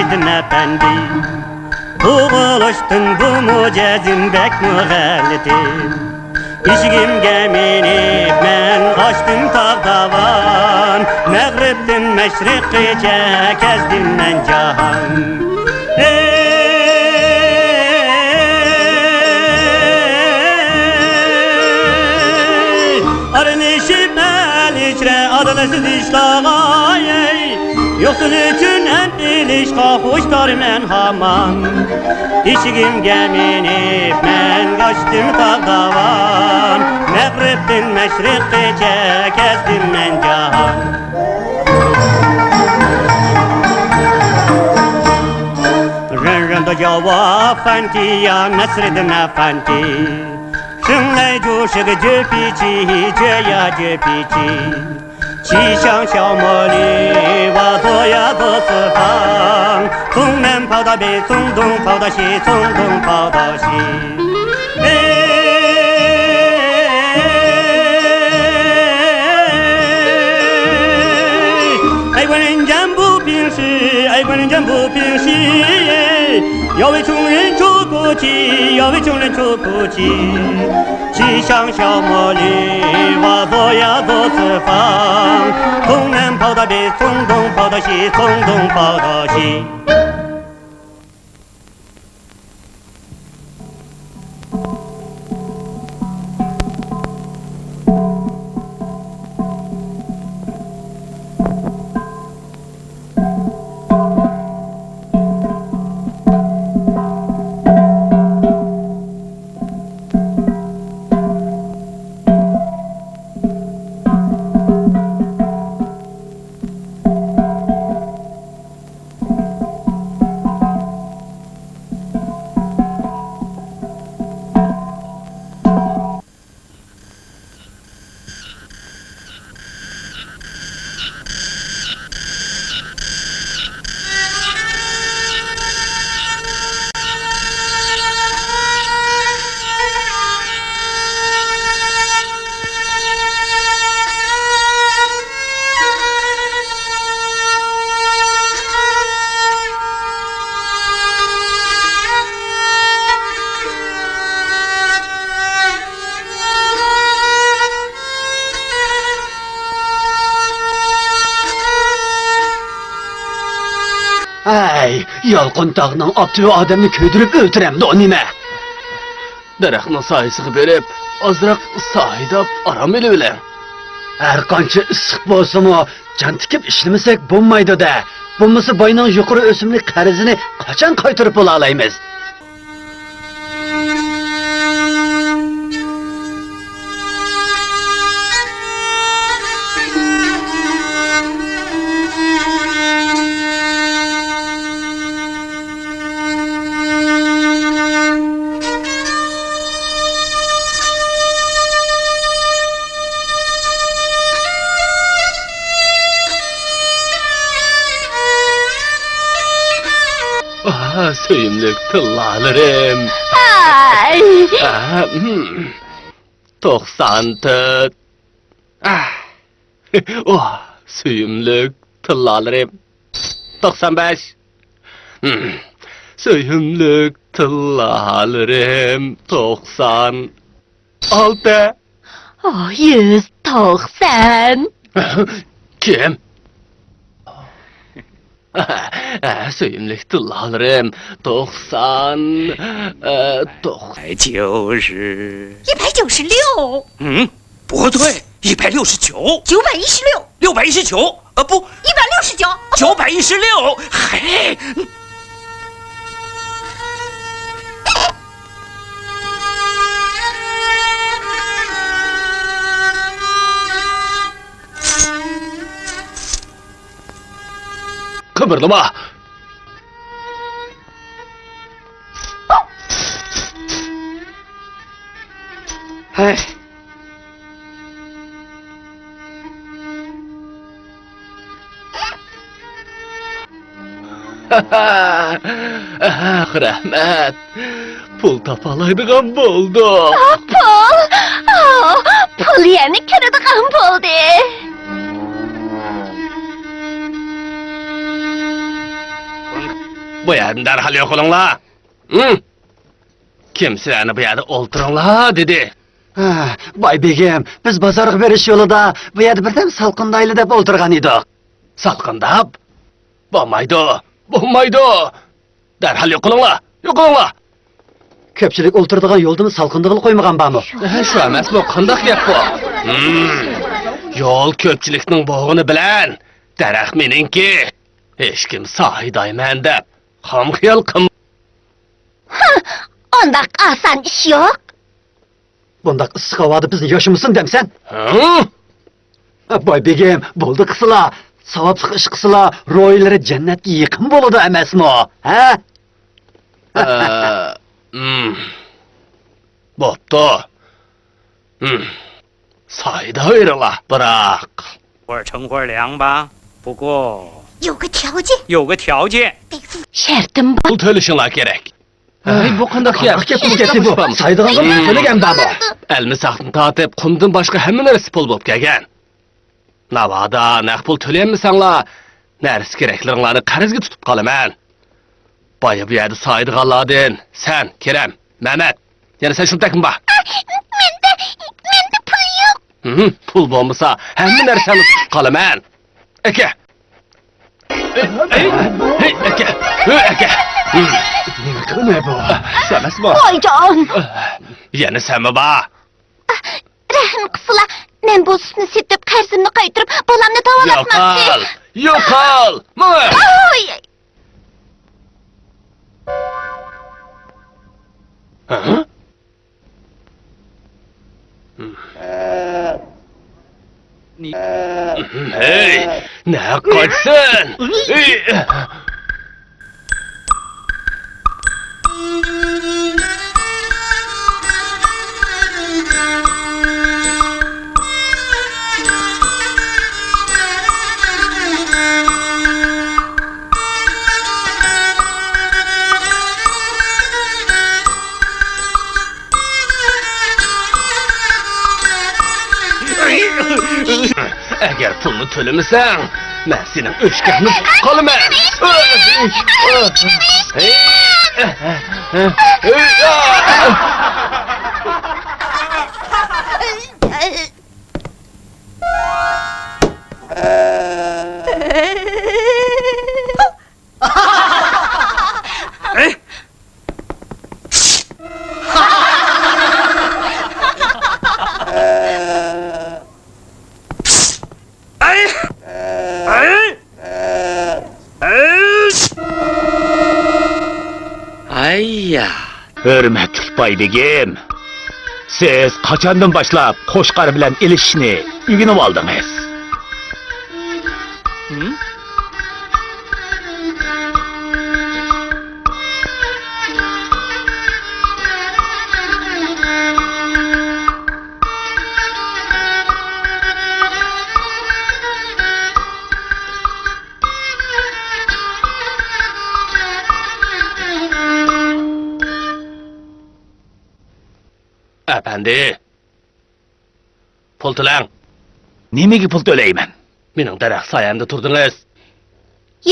Nasreddin Efendi. Boğuluştun bu mucezin bek müğellidim. İşigimge minip men kaçtım tağdavan. Mağribdin meşrikice kezdim men cahan. Arnişim el içre adalesiz işlağa Yoksun üçün en ilişka hoştar men haman. İşigim geminip men kaçtım tağdavan. Mağribdin meşrikice kezdim men cahan. Rın da cevap fenti ya Nasreddin Efendi. Şınlay coşık jöpici jöya jöpici. 气象小茉莉，我左呀左四方，从南跑到北，从东跑到西，从东跑到西。爱国人间不平时，爱国人间不平时，要为穷人出苦气，要为穷人出苦气。气象小茉莉，我左呀左四方，从南跑到北，从东跑到西，从东跑到西。Ay, yalqın dağının aptırı adamını köydürüp öldüremdi o nime? Daraxtın sayısını verip, azraq sahidap aram ele bile. Her qancha ısıq bolsa mı, can tikip işlemisek bulmaydı da. Bulması bayının yukarı ösümlük qarzını qaçan qaytırıp bola alayımız? Söyümlük tıllarım. Ay! 94. Oh, söyümlük tıllarım. 95. Söyümlük tıllarım. 96. Oh, 190. Kim? Söyümlük tıllarım. 90. 90。196。不对，169。916。619，不169。 ，916。嘿，Kıpırdama. Hey. Rahmet. Pul tapalaydıgan buldu. Pul! Oh, pul yerini kırıdıgan buldu. Bu yerden derhal yok olunla. Hı? Kimselerini bu yerde olturunla dedi. Bay begim, biz bozorga berish yo'lida bu yerda birdan salqindayli deb o'ltirgan edik. Salqindab? Bo'lmaydi. Derhal yok olunla. Ko'pchilik o'ltiradigan yo'ldan salqindig'ini qo'ymagan bormi? Şu emas bu, qandaq gap bu? Yo'l ko'pchilikning bo'g'ini bilan, daraxt meningki. Hech kim sohidayman deb ham xiyol qilma. Ondaq oson ish yo'q. Bundaq issiq havoda bizni yoshimisin demsan? Hı? Bay begim, bo'ldi qisila. Savobli ish qisila, ro'ylari jannatga yaqin bo'ladi emasmi? Ha? Bo'pti. Sayda veringlar, biroq 花成花凉吧，不过有个条件，有个条件。 shartim bor. pul to'lashinglar kerak. Bu qanday Ketdi bu. Saydig'anga to'lagan bormi? Elmi saqni tatib, qumdan boshqa hamma narsa pul bo'lib kelgan. Navoda naq pul to'layolmasanglar, narsa kerakliklaringlarni qarzga tutib qolaman. Boya bu yerda saydig'anlardan sen, Kerem, Mehmet, yana sen shundakim bor. Menda pul yo'q. Pul bo'lmasa, hamma narsani tutib qolaman. Aka. Aka. Nima bu? Semasmi? Voyjon. Yana senmi bor? Rahm qilsila, men bu sutni sepib qarzimni qaytirib, bolamni davolatmoqchi. Yo'qol. Oy! Hey, ne kaçsın? Eğer pulunu tölemesen, ben senin öşkahını koluma. Ay ya. Hürmetli baybegim, siz kaçandan başlap Qo'shqar bilan ilishni o'rganib oldingiz? Efendi, pul to'lang. Nimaga pul to'layman? Mening daraxt soyamda turdingiz.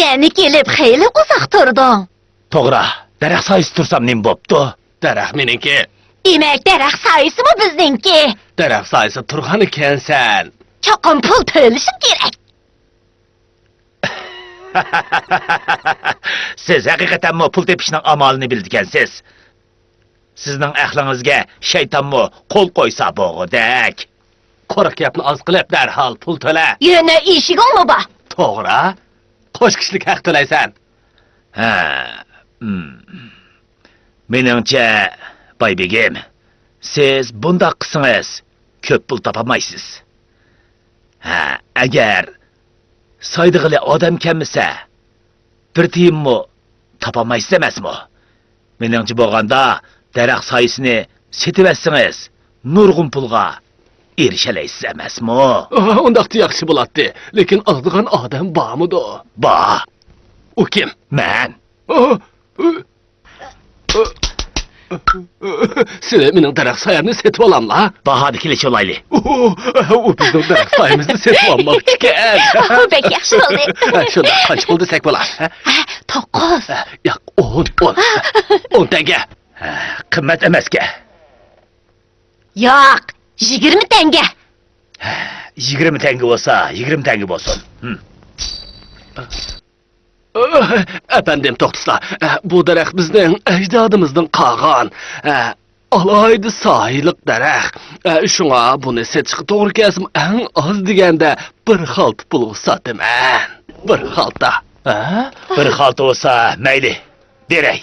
Yana kelib xeyli uzoq turding. To'g'ri, daraxt soyasi tursam nima bo'pti? Daraxt meningki. Demak, daraxt soyasimi bizningki? Daraxt soyasi turgan ekansan. Cho'qim pul to'lishi kerak. Siz haqiqatan pul tepishning amalini bildikansiz. Sizning aqlingizga shaytonmi qo'l qo'ysa bo'g'idek. Qo'riq gapni oz qilib darhol pul to'la. Yana eshigingmi bor? To'g'ri. Qo'shkichlik haq to'laysan. Ha. Meningcha, baybegim, siz bunda qilsangiz ko'p pul topolmaysiz. Ha, agar soydig'ili odam kelmasa, bir tiyinmi topolmaysiz emasmi? Meningcha bo'lganda daraxt soyasini setib etsangiz, nurg'un pulga erishalaysiz emasmi? Undaqda yaxshi bo'ladi, lekin oladigan odam bormidi? Bor. U kim? Men. Sizə mənim dərək sayımı setib alamla. Baha dikiliş olaylı. O bizim dərək sayımızı setib almaq tikən. Bek yaxşı oldu. Şunda kaç buldu sek bolar? 9. Yoq, 10 dəqiqə. Qimmat emasga. Yo'q, 20 tanga. 20 tanga bo'lsa, 20 tanga bo'lsin. Efendim toxtuslar, bu dərək bizdən əcdadımızdan qalğan, alaydı sahillik dərək. Şuna bunu seçiq doğru kəsim ən az digəndə bir xalt pul satım ən. Bir xalta. Bir xalta bo'lsa, mayli. Beray.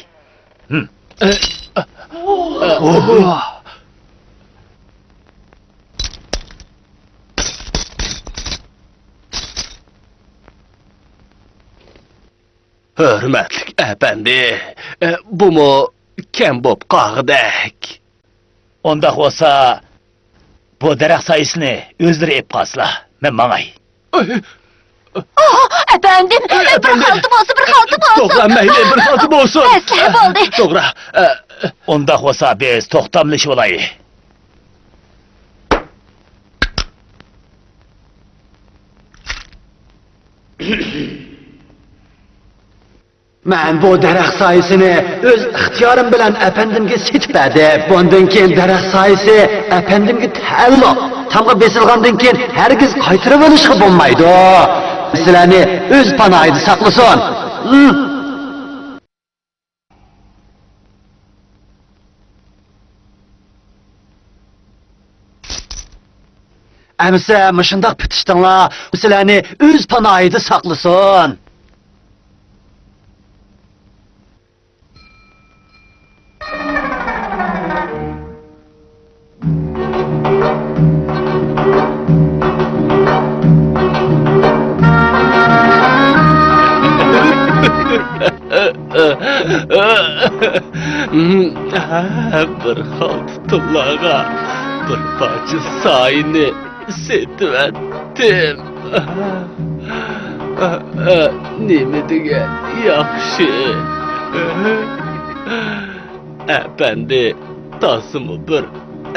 Hörmətlik əpəndi, bu mu Kembob qağdək? Onda bo'lsa, bu daraxt sayısını özləri ep qasla. Men mangay. Efendim, bir haltım olsun, bir haltım olsun. Doğra, məyli bir xaltım olsun. Məsləhət oldu. Doğra, Onda bo'lsa, biz to'xtamlashib olaylik. Mən bu dərək sayısını öz ixtiyarım bilən əpəndimə setmədi. Bundan keyin dərək sayısı əpəndimə təvil tamğa besilgandan keyin hərgiz qaytırıb alışqa bolmaydı. Sizlərni öz panaydı saqlasın. Əmsə, mışındaq bitişdinlar, sizlərni öz panaydı saqlasın. bir xalt tullağa, bir parça sayını setib etdim. Nemi degan yaxshi. Əpəndi, tasımı bir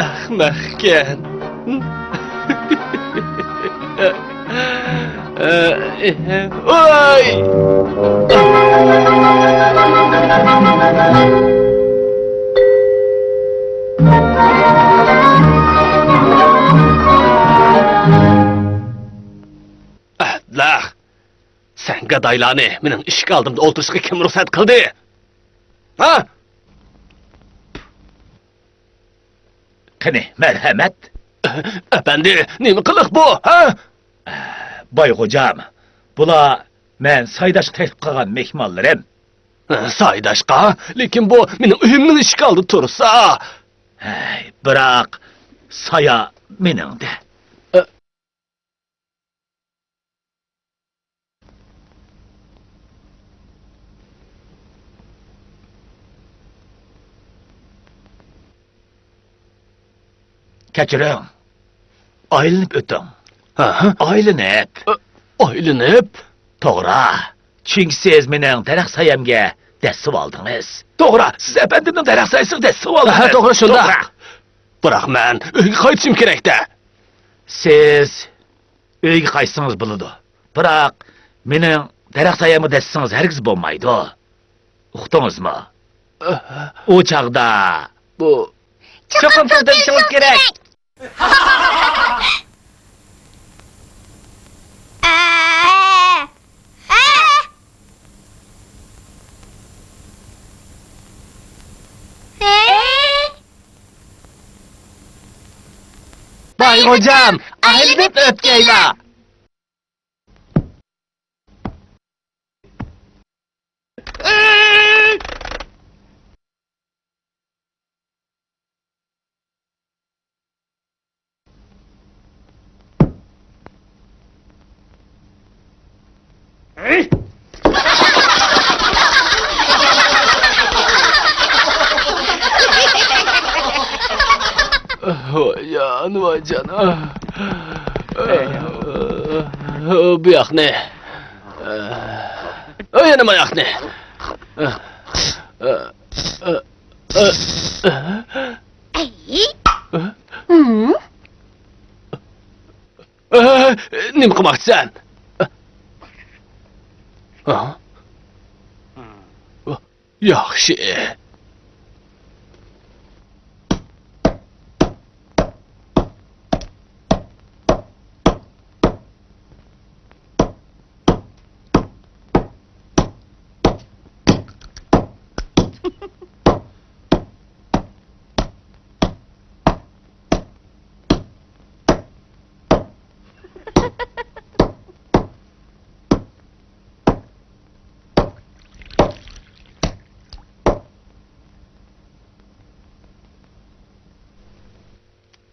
əxməkən. Oy! Əhlər, sən qədaylanı mənim iş qaldımda oltuşqa kim ruxsat qıldı? Ha? Qani, mərhəmət. Əpəndi, nemi qılıq bu, ha? Boy hocam, bula mən saydaş təklif qılğan mehmanlarım. Saydaşqa, lekin bu mənim uyumның iş qaldı tursa. Biroq saya meningdi. Kechiring. Aylanib o'ting. Aylanib. Aylanib? To'g'ri. Chunki siz mening daraxt sayamga dasib oldingiz. To'g'ri, siz apandimning daraxt sayasiga dasib oldingiz. Ha, to'g'ri shunda. Biroq men uyga qaytishim kerak-da. Siz uyga qaytsangiz bo'ladi. Biroq mening daraxt sayamga dassangiz hargiz bo'lmaydi. Uqdingizmi? O chaqda bu cho'qim qilishimiz kerak. Bay hocam, aylanib o'tgaylar. Vay canım. Bu yak ne? O yanıma yak ne? Ay. Hmm. Nima qilmoqchisan? Yaxshi.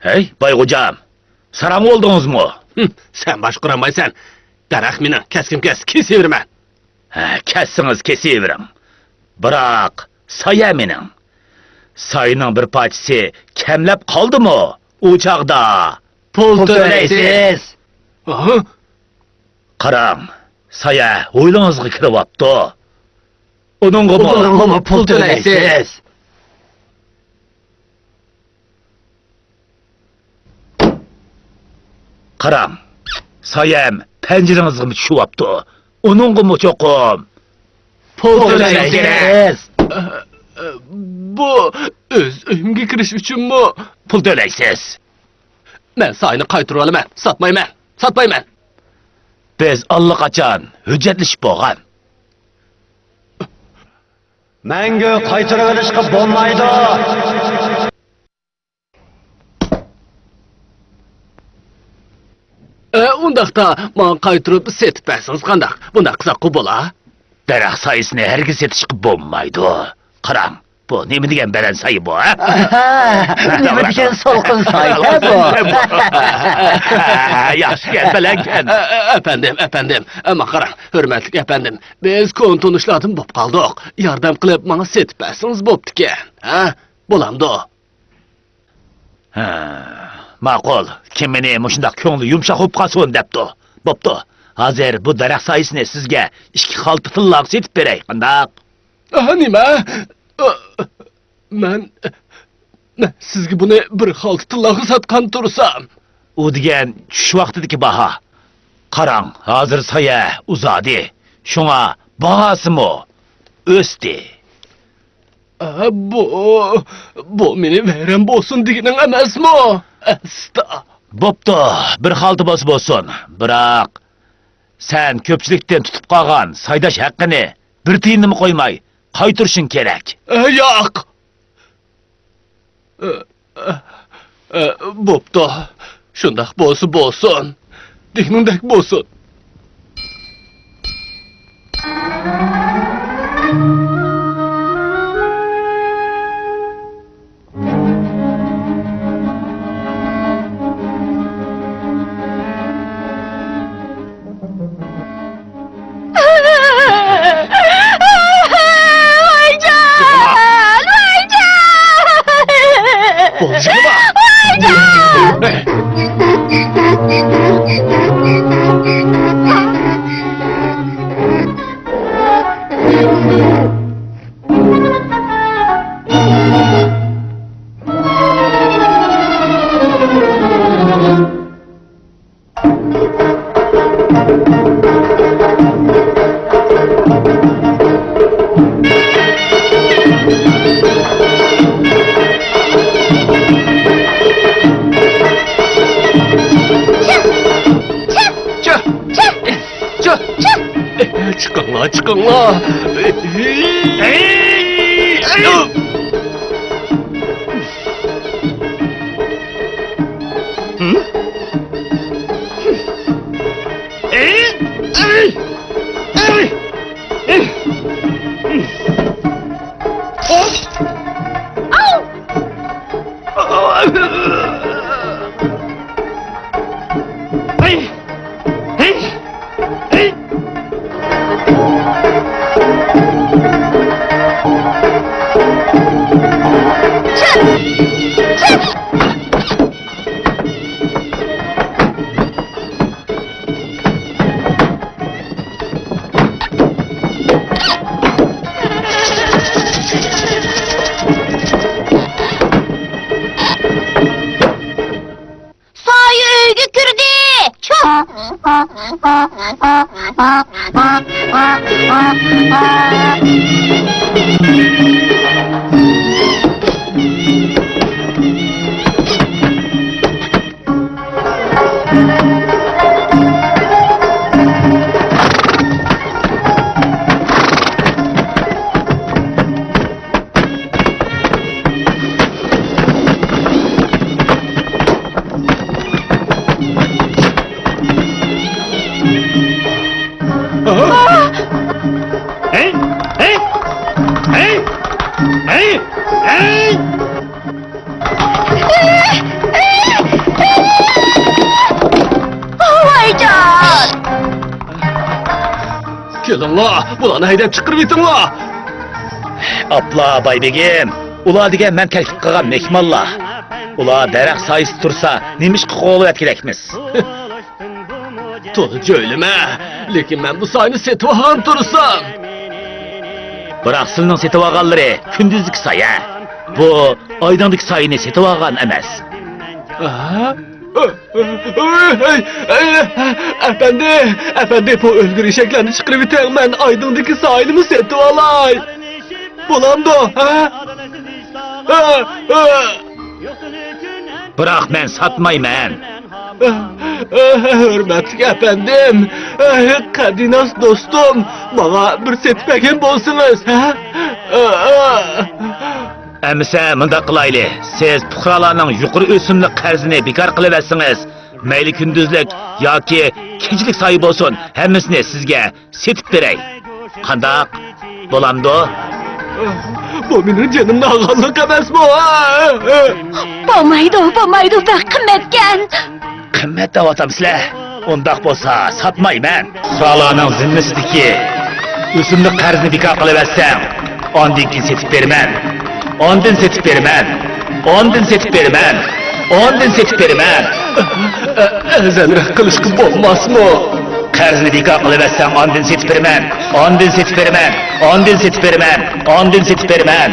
Hey, Bayg'o'jam. Sarang oldingizmi? Sen boshqaramaysan. Daraxt meni keskim-kes kesaverman. Ha, kessingiz kesavering. Biroq soya mening. Soyning bir parchasi kamlab qoldimi? U chaqda Pul to'laysiz. qarang. Soya o'ylingizga kiryapti. Uningga Pul to'laysiz. qarang. Soyam panjiringizga tushyapti. Uningga cho'qim Pul to'laysiz. Bu o'z uyimga kirish uchunmi? pul to'laysiz. Men soyni qaytarib olaman. Sotmayman. Biz allaqachon hujjatlashib bo'lgan. Menga qaytarib olishga bo'lmaydi. Undaqda men qaytarib setib bersangiz qandaq? Bundaq qilsa bo'la? Daraxt soyasini hargiz setishga bo'lmaydi. Qarang, bu nima degan baland soy bu, ha? Nima degan so'lqin soy bu? Yaxshi gap bilankan. Efendim. Ama qarang, hurmatli efendim. Biz kontonuşlardan bo'lib qoldik. Yordam qilib menga setib bersangiz bo'pti-ki. Ha? Bo'lamdi. Ha, ma'qul. Kim meni mushundaq ko'ngli yumshoq bo'lib qolsin debdi. Bo'pti. Hozir bu daraxt soyasini sizga 2 xalta tilloq setib beray. Qandaq? Nima? Men sizga buni bir xalta tilloqqa sotgan tursam. U degan tush vaqtidagi baho. Qarang, hozir soya uzadi. Shunga bahosimi o'sdi. Bu meni vayron bo'lsin deganing emasmi? Asta. Bo'pti, bir xalta bo'lsin. Biroq sen ko'pchilikdan tutib qolgan saydash haqqini bir tiyinni qo'ymay qaytirishing kerak. Yo'q. Bo'pti. Shundaq bo'lsin. Degningdek bo'lsin. Çıkınla. Hey! Hey! Hey! Hey! Hey! Vaycan! Kelin la, bularni haydab chiqirib yeting la. Abla Baybegim, ular degan men taklif qilgan mehmonlar. Ular daraxt soyisi tursa, nimish qo'lib etkirakmiz. To'g'ri jo'ylama, lekin men bu soyni setib ham tursam. Biroq sizning setib olganlari kunduzlik soya. Bu oydinlik soyini setib olgan emas. Efendi, bu ölgür eşeklerini çıkarıp iten ben aydındaki sahilimi setip alay. Bulamdı, ha? Biroq men satmayman. Hürmetli efendim, Kadinas dostum, bana bir setpekim bolsunuz, ha? Əmsə, mında qilayli. Siz puhralarning yuqori o'simli qarzini bekor qilib etsingiz. Mayli kunduzlik yoki kechilik soyi bo'lsin, hammasini sizga setib beray. Qandaq bo'lamdi? Bu benim canımda ağırlık emez bu, ha? Bo'lmaydi, bak qimmatgan. Qimmat da'vatamsizlar. Undaq bo'lsa, satmayman. Puhralarning zimmisidagi o'simli qarzni bekor qilib etsam, ondan keyin setib berman. Ondan setib berman. Ondan setib berman. Ondan setib berman. Ezenrek kılışkı olmaz mı? Qarzni bekor qilib etsam, ondan setib berman. Ondan setib berman. Ondan setib berman. Ondan setib berman.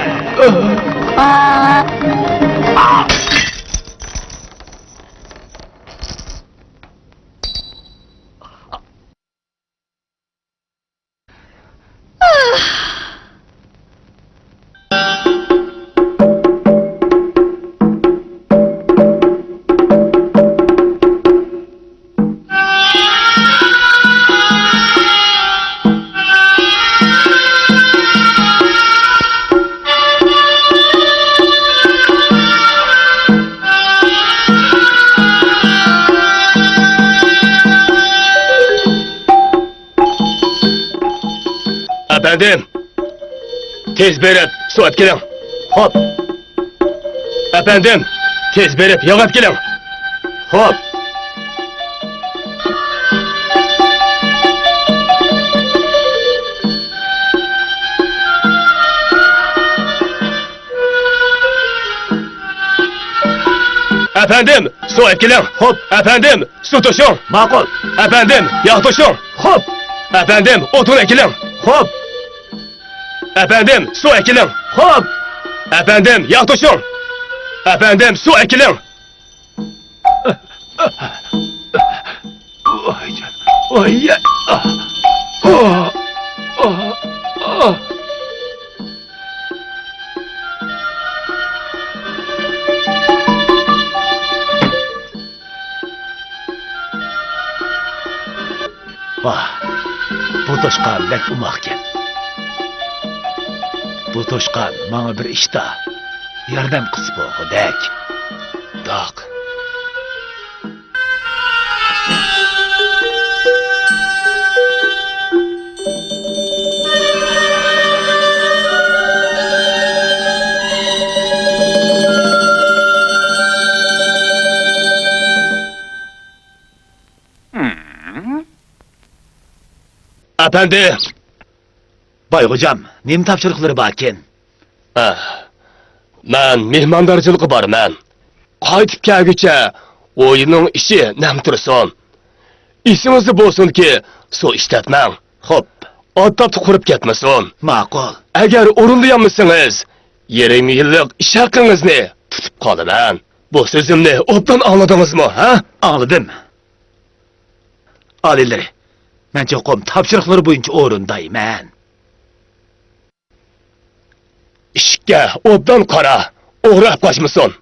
Efendim, tez berip su at gelin. Hop, Efendim, tez berip yağ at gelin. hop. Efendim, su at gelin. Hop. Efendim, su tuşun. Ma'qul. Efendim, yağ tuşun. Hop, Efendim, otun ekilin. hop, Efendim, su ekilin. hop. Efendim, yağ tuşun. Efendim, su ekilin. Vay canım. Vay ya. Vah, bu toshqon bek umoqkan. Bu toshqon menga bir ishda yordam qilib bo'lgudek. Doq. Efendim. Boyğucam, nima topshiriqlari bor ekan? Men mehmondarchilik borman. Qaytib kelguncha o'yining ishi nam tursin. Esimizda bo'lsinki, su ishlatmang. Xo'p, Otobni qurib ketmasin. ma'qul. Agar o'rinlayolmasangiz, 20 yillik ish haqingizni tutib qolaman. Bu so'zimni obdan angladingizmi, ha? Anladım. Al elleri. Men çokum tapşırıkları boyunca orundayman. İşke obdan kara. Uğrap kaçmışsın.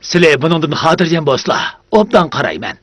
Sile bunundan hatırlayan bosla. Obdan karayman.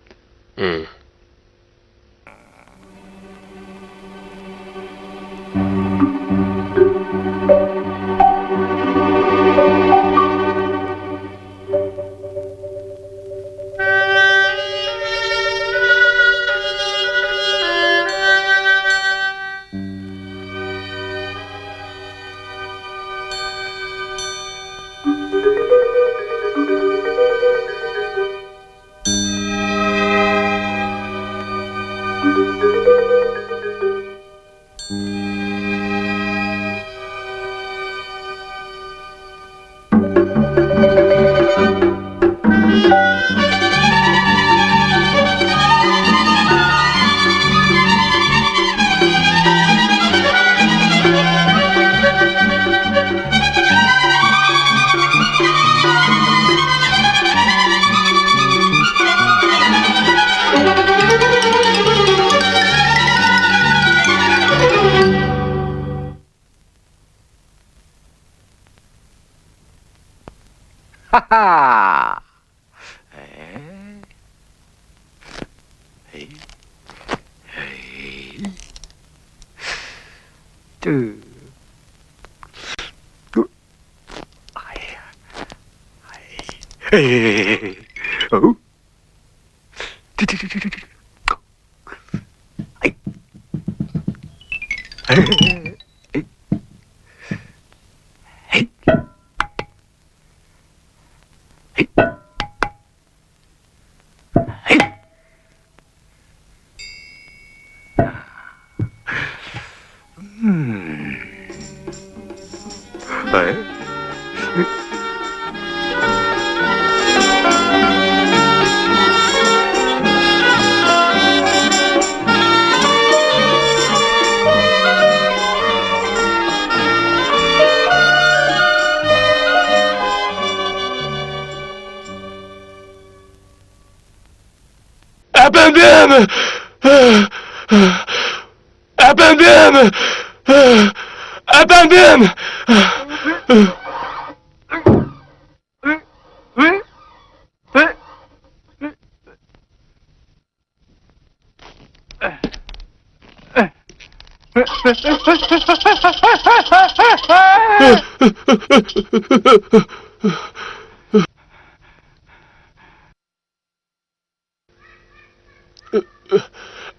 Efendim! Efendim! Efendim!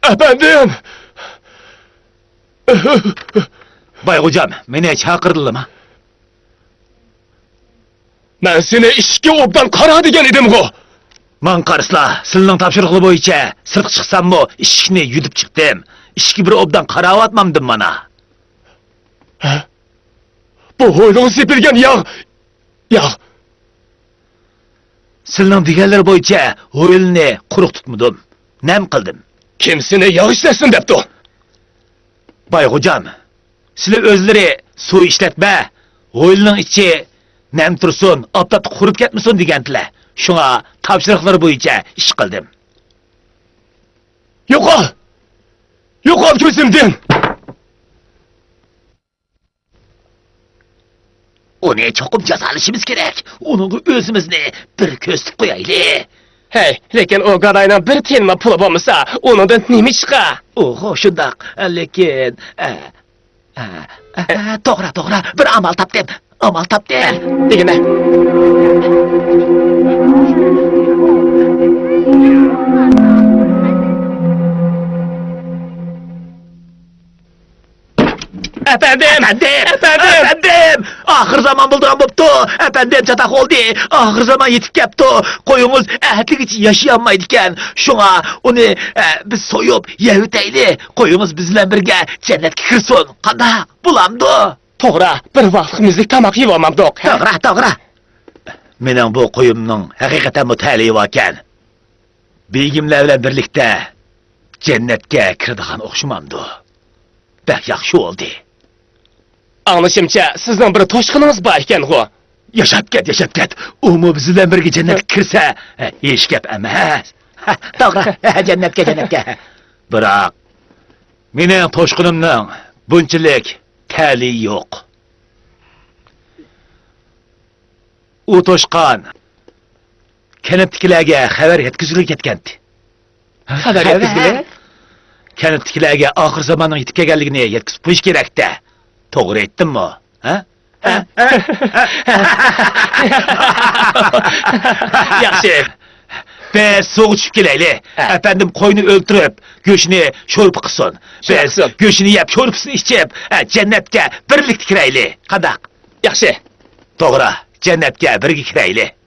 Efendim! Bay hocam, meni çakırdılar mı? Ben seni işki obdan kara degen edim go. Man karısla, sılının tapşırıklı boyunca sırtı çıksam mı işini yudip çıktım. İşki bir obdan karağı atmamdın bana. Bu hoylunu sepilgen yağ. Yağ. Sılının diğerleri boyunca hoylunu kuruk tutmudum. Nem kıldım. Kimsine yağ işlesin depti. Bay hocam, sizler özleri su işletme, hoylunun içi nem tursun, aptat kurup ketmesin degendiler. Şuna tapşırıkları boyunca iş kıldım. Yok ol! Yok ol gözümden! Onu çokum cezalışımız gerek. Onun özümüzünü bir köstüp koyaylı. Hey, lekin o qarayla bir tenma pul bolmasa, onundan nimi çıqa? Oho, şundak, lekin... Doğra, bir amal tapdım. Amal tapdım. Degine. Efendim! Ahır zaman bulduran boptu. Efendim çatak oldu. Ahır zaman yetip kepti. Koyunuz ehtlik için yaşayamaydıken. Şuna onu biz soyup yehüteyli. Koyunuz bizle birge cennetke kirsin. Kanda bulamdı. Toğra, bir vaqtımızlık tamak yiyip olmamdık. Doğra. Menin bu koyumның hakikaten mutaliyi varken. Beygimlerle birlikte cennetke kirdiğen okşumamdı. Bek yaxşı oldu. Anlaşımca sizden bir toşqınınız var iken go. Yaşap ket. Umu bizimle birge cennetke kirse, iş gep emez. Doğra, cennetke. Biroq mening to'shqinimning bunchalik ta'li yo'q. U to'shqon kanatdagilarga xabar yetkazilib ketgandi. Xabar yetkazildi? Kanatdagilarga oxir zamonning yetib kelganligini yetkazib qo'yish kerak-da. To'g'ri aytdimmi? Ha? Yaxshi. Biz soğuk çıkıp geleyli. Efendim koyunu öldürüp, göğsünü şorup kısın. Biz göğsünü yap, şorupsunu içip, cennetke birlikte kireyli. Kandak. Yaxşı. Doğru, cennetke birlikte kireyli.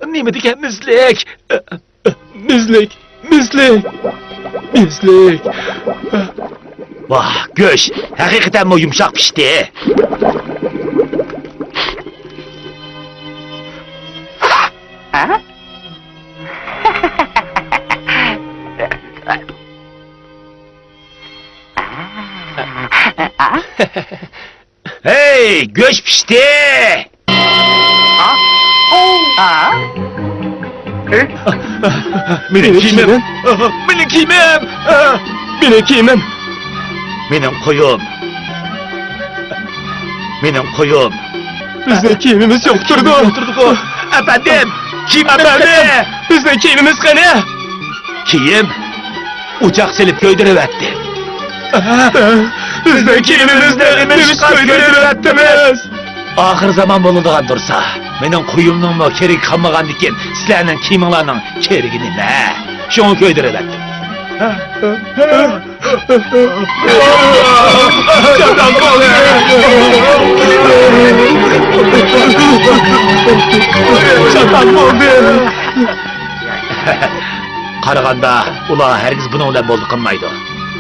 Nima degan mizlik? Mizlik. Vah, go'sht haqiqatan mi yumshoq pishdi? Hey, go'sht pishdi! Benim kiymim! Benim koyum! Bizde kiymimiz yokturdu! Efendim! Kim efendim? Bizde kiymimiz kanı! Kiyim? Uçak selip göydürüverdi. Bizde kiymimiz neymiş göydürüvertimiz! Ahir zaman bulunduğun dursa, menin koyumluğum mu kerik kalmagan dikin, sizlerinin kiyimlerinin kerigini ne? Şunu göydürüverdi. Çatan oldu. Qaraganda ular hergiz bunun bilan boldu qilmaydi.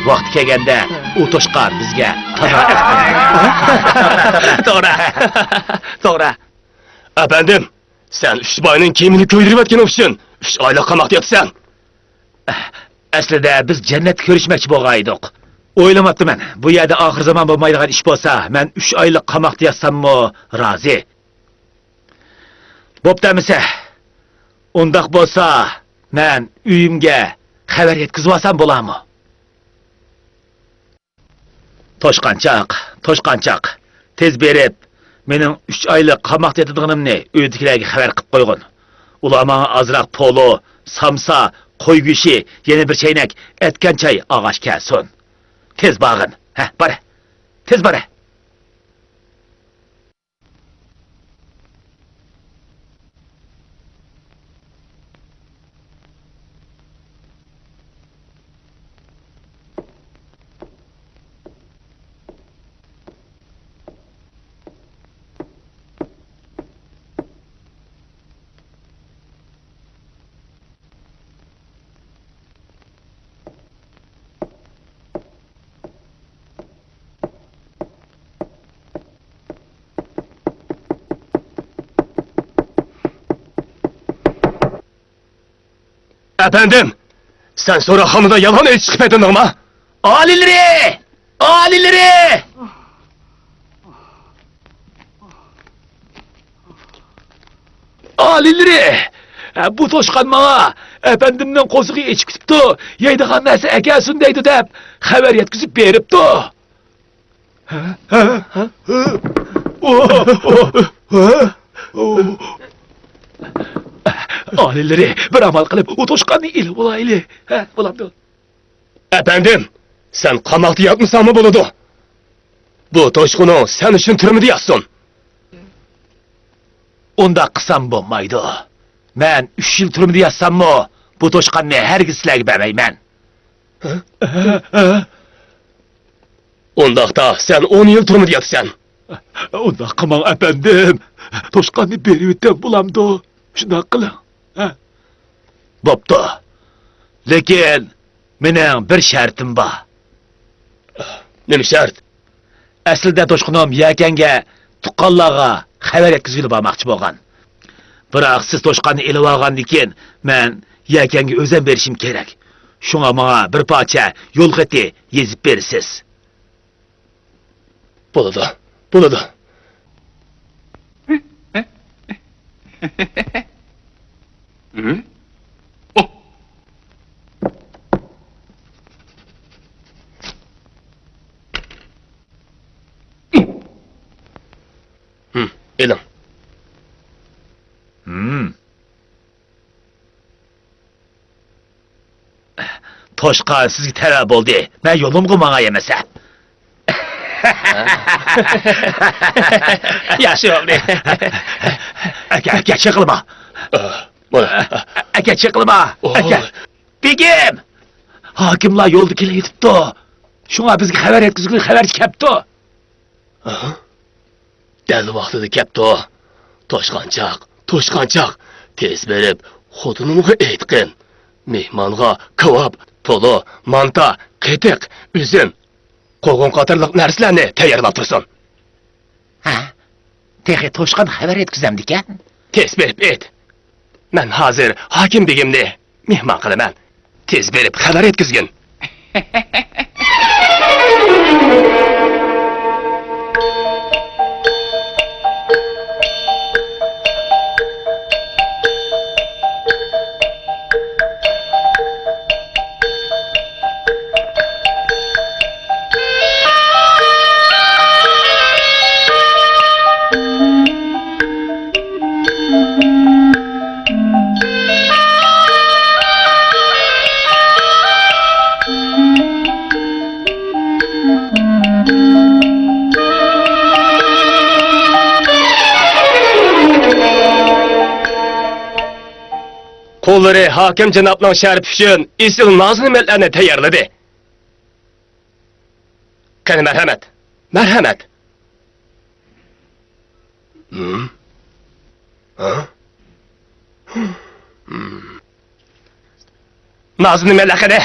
Vaqti kelganda u to'shqon bizga To'g'ri. Efendim, sen üç bayının kiyimini köydürüp etken olmuşsun. 3 aylık qamoqda yotsan. Aslida biz jannat ko'rishmoqchi bo'lgaydik. O'ylamabdiman. Bu yerda oxir zamon bo'lmaydigan ish bo'lsa, men 3 oylik qamoqda yotsammi, rozi. Bo'ptamisa. Undaq bo'lsa, men uyimga xabar yetkazib olsam bo'ladimi? Toshqanchoq. Tez berib, mening 3 oylik qamoqda yotadiganimni uydagilarga xabar qilib qo'ygin. Ular menga ozroq polo, samsa, qo'y go'shi, yana bir chaynak etgan choy og'ash kelsin. Tez bag'in. Bora. Tez bora. Efendim, sen sonra hanıda yalan el çıkıp edin ama. Alileri! Bu to'shqon menga efendimning qo'zig'i ichib ketibdi. Yeydigan narsa ekansin deydi deb xabar yetkazib beribdi. Alileri bir amal qilib u to'shqonni ilib olayli. Bo'lamdi. Efendim, sen qamoqda yatmışsan mı buludu? Bu toşkunu sen için türmüdü yazsın. Unda qilsam bo'lmaydi. Men 3 yil turmida yazsammi, bu to'shqonni hergiz sizlarga bermayman. Ondaqda sen 10 yıl turmu deyatsan. Onda kımang efendim. Toşkanı berivitten bulamdı. Şunday kılın. Boptu. Lekin mening bir şartım var. Nima shart? Aslida Toshqanom yakanga tuqqanlarga xabar yetkazib bormoqchi bo'lgan. Biroq siz Toshqanni elib olgandan keyin men yakanga o'zim berishim kerak. Shunga menga bir parcha yo'l xati yezib berasiz. Bo'ladi. Bo'ladi. Elim. Toshqan sizga talab bo'ldi. Men yo'limga menga yemasa. Yaxshi o'g'li. Aka chiqilma. Aka chiqilma. Aka. Begim. Hokimlar yo'lda kelayotibdi. Shunga bizga xabar yetkazib xabarchi kelibdi. Dal vaqtida kepti. Toshqanchaq. Tez berib, xotinimga aytqin. Mehmonga kebab, polo, manta, qetiq, üzüm, qo'g'on qatorliq narsalarni tayyorlab tursin. Ha? Texi Toshqan xabar yetkazamdikan? Tez berib ayt. Men hozir hokim begimni mehmon qilaman. Tez berib xabar yetkazgin. Qo'llari hokim janobning sharif uchun isil noz-ne'matlarni tayyorladi. Qani marhamat. Noz-ne'matlar qani?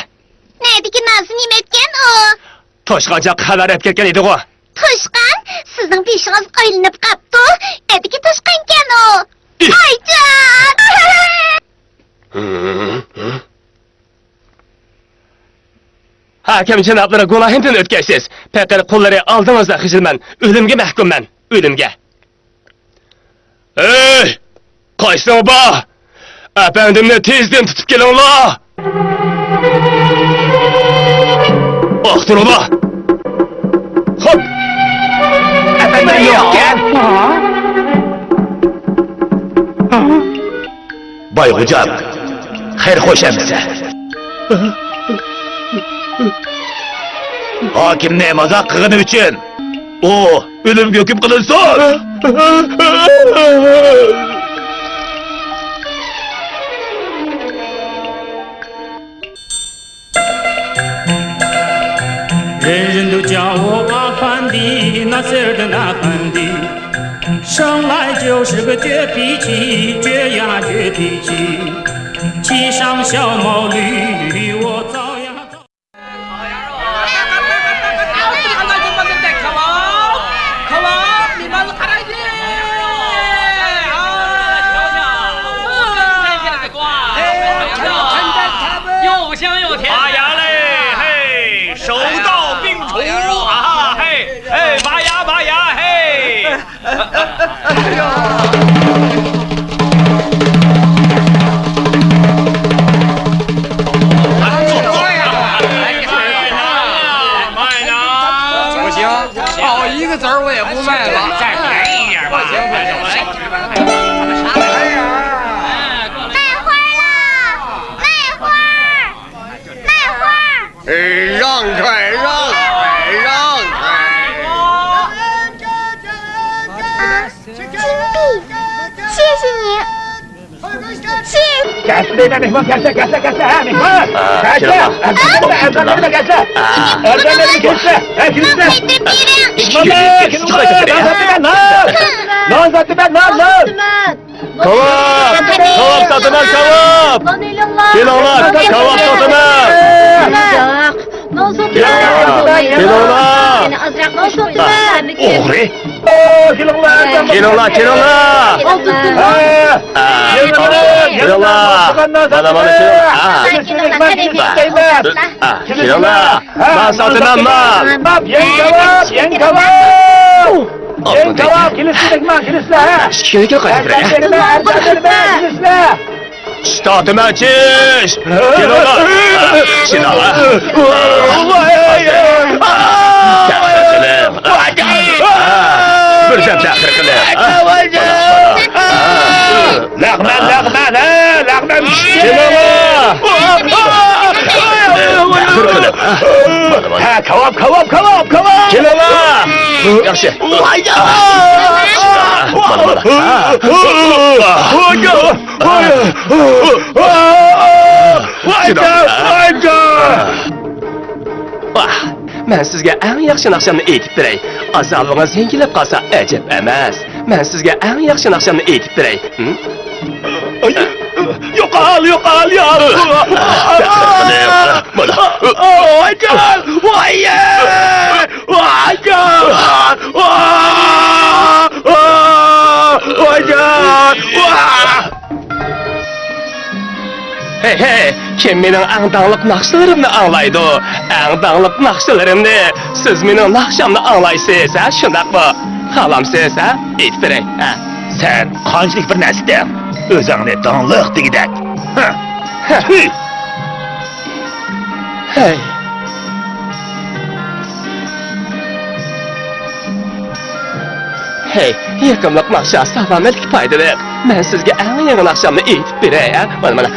Neydeki nazı nimetken o? Toshqanchaq xabar olib ketgan edi-ku. Toşkan, sizin peşiniz aylanıp kaptı. Neydeki toşkanken o? Aycan! Hakim janoblari gunohimdan o'tkaysiz. Faqat qo'llari oldingizda xijilman. O'limga mahkumman. O'limga. Ey! Qaysing bor? Apandimni tezdan tutib kelinglar. Oxtirma. Hop. Apandim yo'qkan. Boyxo'jam, xayr xo'shamsa. Hokimni mazoq qilgani uchun u o'limga hukm qilinsin.人人都叫我阿凡提，那字儿的那凡提，生来就是个倔脾气，倔呀倔脾气，骑上小毛驴，我早呀早。又香又甜。拔牙嘞，嘿，手到病除啊，嘿，哎，拔牙，嘿。哎呦。报一个字儿我也不卖了，再便宜点吧。行，让开！金币，谢谢你，谢。Gelsin de mehman gelse ha mehman. Erdenleri gelse. Lan zaten ben lan. Kavap satınar kavap. Kilolar kavap satınar. Kilolar. Oğri. Kilolar. Kilolar. Bana kilolar. Ben satın yen kavap. Şikayet yok Statıma çiş. Kilolar. Kilolar. Bir zemzem kırkılır. Lağmen. Kilolar. Kırkılır. Ha kavap. Kilolar. Yaxşı. Ben sizge en yaxşı naxşamni aytib beray. Azabınız yengilib qolsa ajab emas. Ben sizge en yaxşı naxşamni aytib beray. Yo'qol. Hey, kim mening аңдаңлык нақшыларымны аңлайды? Аңдаңлык нақшыларымны siz mening naqshamni anglaysiz, ha? Shundaqmi? Xohlamsiz, ha? Aytib beray, ha? Sen qanchalik bir narsadan o'zingni dongliq degidak. Hey. Hey, yaqinliq naqsha salomatlik foydali. Men sizga eng yangi naqshamni aytib beray, ha? Mana.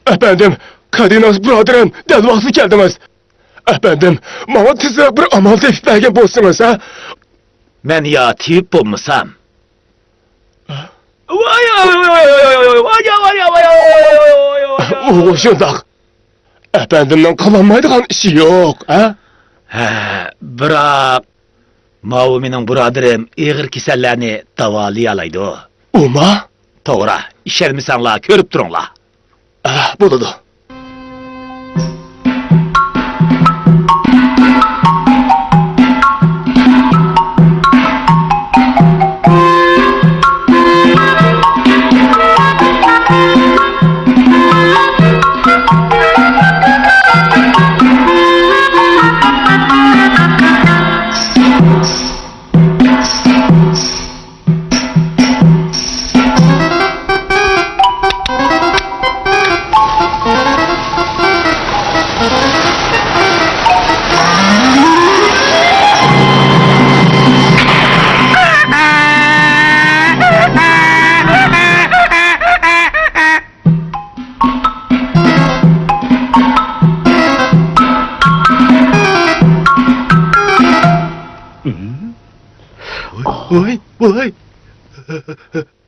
Efendim, Kadinas Brotherin dal vaqti keldiniz. Efendim, bana tezroq bir amal tepib bergan bo'lsangiz, ha? Men yo tiyib bo'lmasam. O shundoq. Efendimden kılanmaydıgan işi yok, ha? Biroq Mao mening birodarim ig'ir kasallarni davolay oladi. Uma? To'g'ri, ishonmasanglar ko'rib turinglar. Bo'ladi.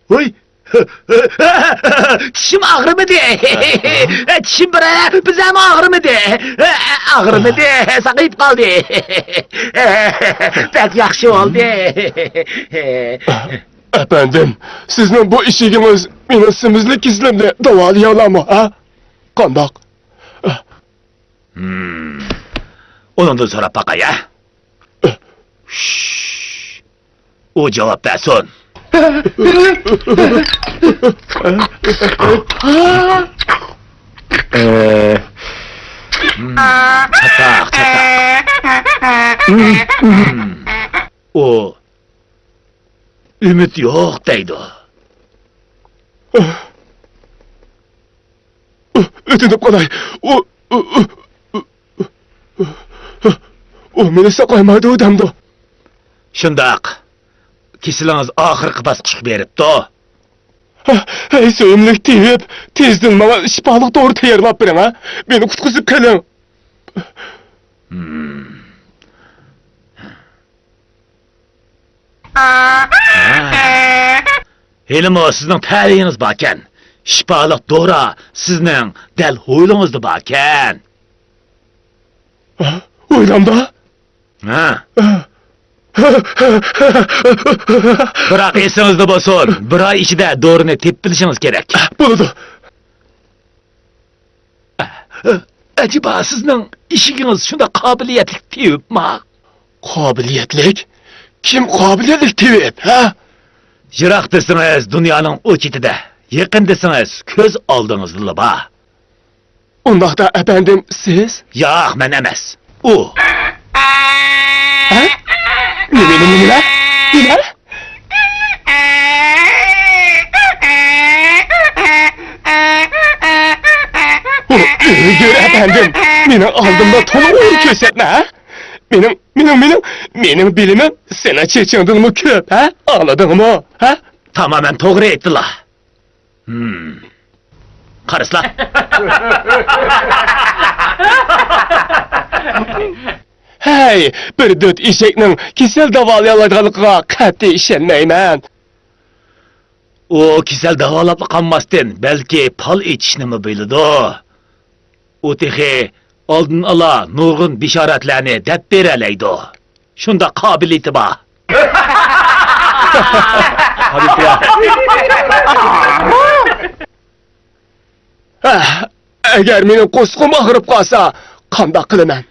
Oy. Çişim ağrımadı. Çişim bire bizem ağrımadı. Ağrımadı. Sakayıp kaldı. Pek yaxşı oldu. Efendim, sizin bu işiniz benim simizlik izlemde davalıyor mu, ha? Kandak. Onun da sonra bakaya. O cevap versin. Çatak. O ümit yok deydi. Ötünüp kalay. O meni saqlaymaydi odamdi. Shundaq. Kesiliniz oxirgi bosqichga beribdi. Hey, so'yimlik tiyib, tezdan mana shifoliq to'g'ri tayyorlab bering, ha? Meni qutqizib keling. Helim o sizning ta'liyingiz barkan. Şifalık doğra sizning dal hoylunuzda barkan. Oylamda? Ha. Biroq esingizda bo'lsin, bir oy ichida dorini tepib bilishingiz kerak. Bo'ladi. Acaba sizning ishingiz shunda qobiliyatli tevibmi? Qobiliyatlik? Kim qobiliyatlik tevib, ha? Yiroq desangiz dunyoning u chetida, yaqin desangiz ko'z oldingizda bor. Undaqda efendim siz? Yo'q, men emas. U. Ha? Nimalar? Nimalar? Gör efendim, benim aldımda tonu oyun kösetme ha? Benim bilimim sana çeçindin mi köp ha? Anladın mı ha? Tamamen doğru ettiler. Karıslar. Hey, bir dört eşeknin kesel davalayalacağılığa qat'i işenmeymen. O kisel davalaplı qanmasdan belki pal etişini mi bildi? O tehi aldın ala nurgun bişaretlerini dep bereleydi. Şunda kabiliyeti var. Hadi ya. Eğer benim kuskum ağrıp kalsa, qandaq qilaman?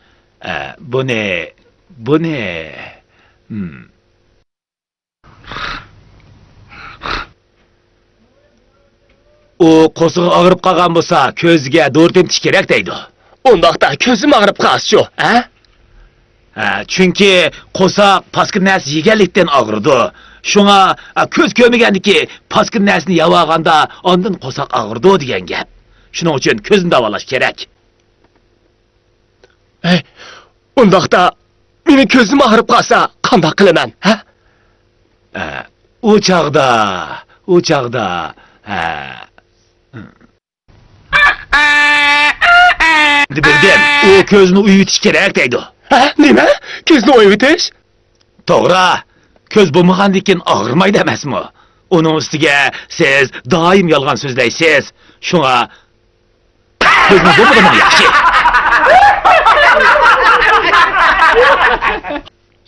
Bu ne? Bu ne? O qosuğu ağırıp qalğan bolsa, közge doğru temtiş kerak deydi. Ondaqda közüm ağrıp qalsın, ha? Çünkü qosak paskın nəsi yegenlikten ağırdı. Şuna köz kömegendiki paskın nəsini yavağanda ondan qosak ağırdı degen gap. Şunun için közün davalaş kerak. Ondaqda mening közüm ağrıp qalsa, qandaq qilaman, ha? O çağda, Birden, o közünü uyutiş kerak deydi. Ha, nima? Ko'zni o'yitish? To'g'ri. Ko'z bo'lmagandan og'rimaydi emasmi? Uning ustiga siz doim yolg'on so'zlaysiz. Shunga ko'zni bo'lmagan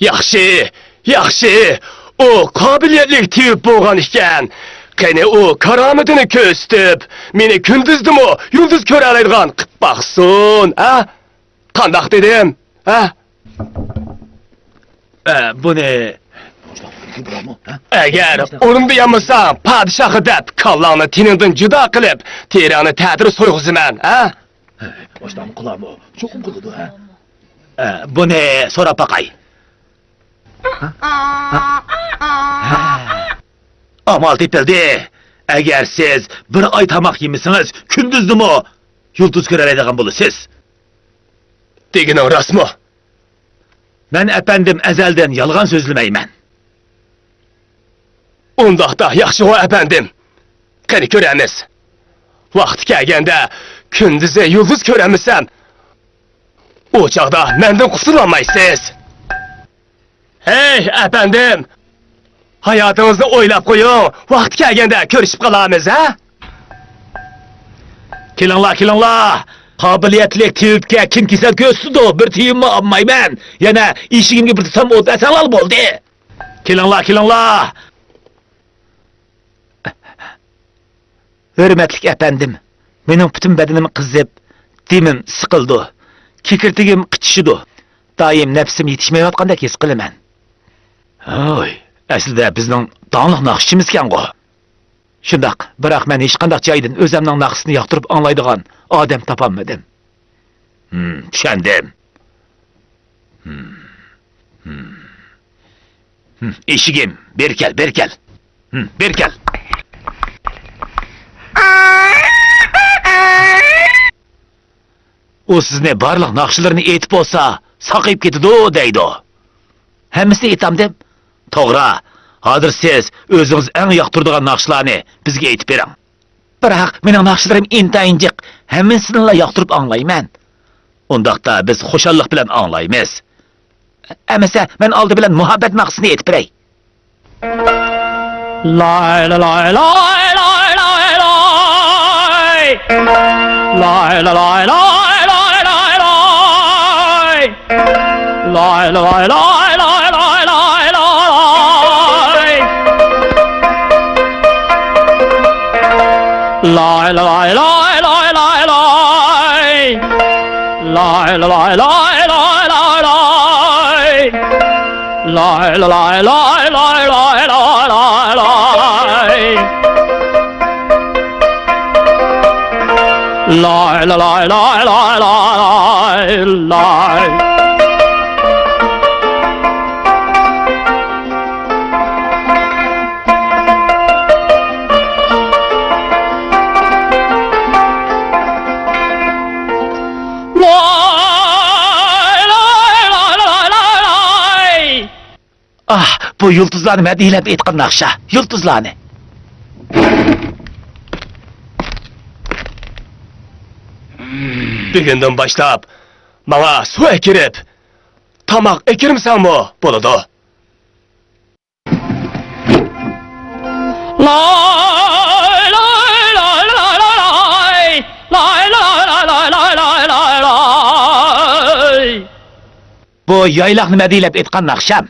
yaxshi. Yaxshi. O qobiliyatli tevib bo'lgan ekan. Qani o karomatini ko'stib, meni kunduzdimi, yulduz ko'ra oladigan qilib baqsin, ha? Qandaq dedim, ha? Bu ne? Eğer o'rimda yamasa, podshohi deb kallangni teningdan judo qilib, terani ta'tir so'yg'izaman, ha? Boshdan qilarmi? Cho'qim qiladi, ha? Bu ne? So'rab baqay. Amal tepildi. Eğer siz bir ay tamak yemisiniz, kunduzdimi, yulduz ko'radigan bo'lasiz. Degining rostmi? Ben efendim ezelden yalgan sözlümeymen. Undaqda yaxshi o efendim. Qani ko'ramiz. Vaqti kelganda kunduzi yulduz ko'ramisam, o chaqda mendan qutulolmaysiz. Hey efendim. Hayatınızda o'ylab qo'ying. Vaqti kelganda ko'rishib qolamiz, ha? Kelinglar. Qabiliyatli tevibga kim kesel ko'zsidi, bir tiyinmi olmayman. Yana eshigimga bir tutam o't asalal bo'ldi. Kelinglar. Hürmetlik efendim, mening bütün bedenim qizib, dimim siqildi. Kekirtigim qichishidi. Doim nafsim yetishmayotgandek his qilaman. Oy, aslida bizning donliq naqshchimiz ekan-ku. Shundaq, biroq men hech qanday joydan o'zimning naqsini yoqtirib anglaydigan odam topolmadim. Tushundim. Eshigim, berkel. Berkel. O sizni barliq naqshlarini aytib bo'lsa, saqayib ketadi deydi. Hammasini aytamdim. To'g'ri. Hozir siz o'zingiz eng yoqtiradigan naqshlarni bizga aytib bering. Biroq mening naqshlarim intayin-jiq, hammasini yoqtirib anglayman. Undaqda biz xushallik bilan anglaymiz. Amasa men oldi bilan muhabbat naqsini aytib beray. Lay la lay lay lay lay lay. Lay la lay lay lay lay lay. Lay la lay lay lay lay lay lay. Lay la lay lay lay lay lay. Lay la lay lay lay lay lay. Lay la lay lay lay lay lay lay. Lay la lay lay lay lay lay. Ah, bu yıldızlarını medilep etkin nakşa. Yıldızlarını. Bugünden başlap bana su ekirip tamak ekirmsen mi buludu? Lay lay lay lay lay lay lay lay lay lay lay lay lay. Bu yaylakını medilep etkin nakşam.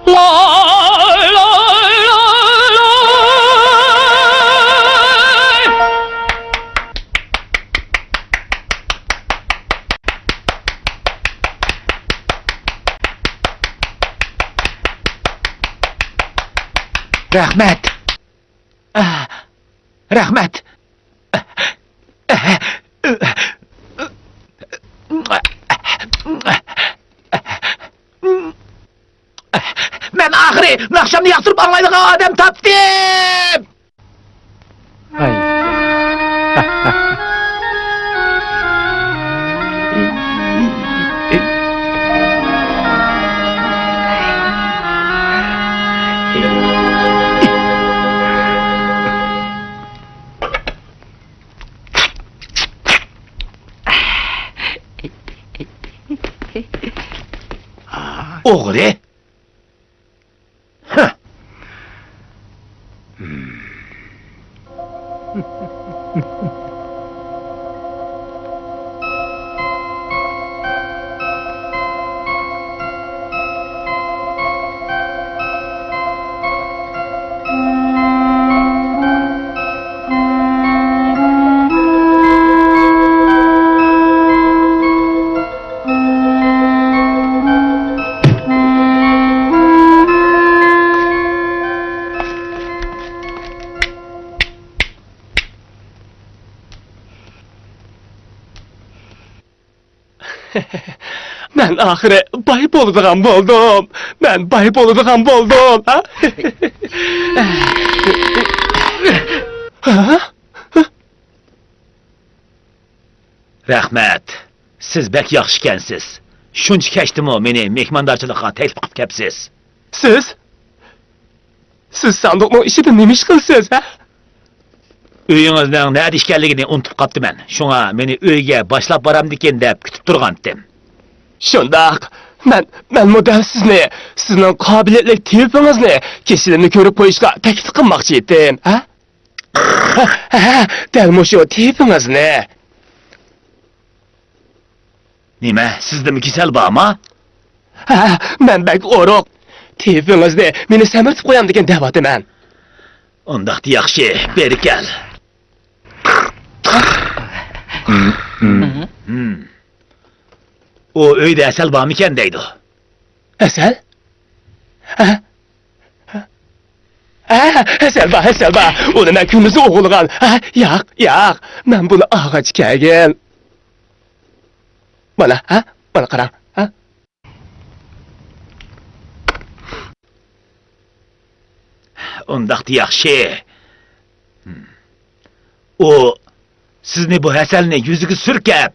Lay lay lay lay. Rahmet. Rahmet. Ben ahiri nakşamını yaktırıp anlaydık adem taptım. Oğlu. Heh. Ben ahire bayıp olacağım buldum. Ben bayıp olacağım buldum. Ha? Ha? Rahmet. Siz bek yaxşikensiz. Şunç keçdim o meni mehmandarçılığa teklif qıp kepsiz. Siz sandıklı işini nemiş kılsız ha? Uyuңuzdan näde işkelligini unutup qaptım ben. Şuna meni uyga başlap baram diken dep kütüp turgandım. Şundak. Ben model sizni, sizin kabiliyetlik tipinizni, kişilerini körüp koyuşka teklif kılmakçı ettim. Ha? Delmiş o tipinizni. Nime, sizde mi kisel bağma? Ben bek oruk. Tipinizni meni semirtip koyam diken devatım ben. Ondaqdı yaxşı, beri gel. O öyde əsəl bağım iken deydi. Esel? Esel ba. Onu ben kündüzü oğulgan. Yak. Ben bunu ağaç kegin. Bana karan. Ha? Ondaqdı yaxşı. O, sizni bu həsəlini yüzügü sürkəb,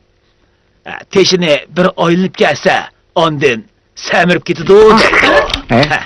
teşini bir oynayıp gelse, ondan semirip gitidi o deydi.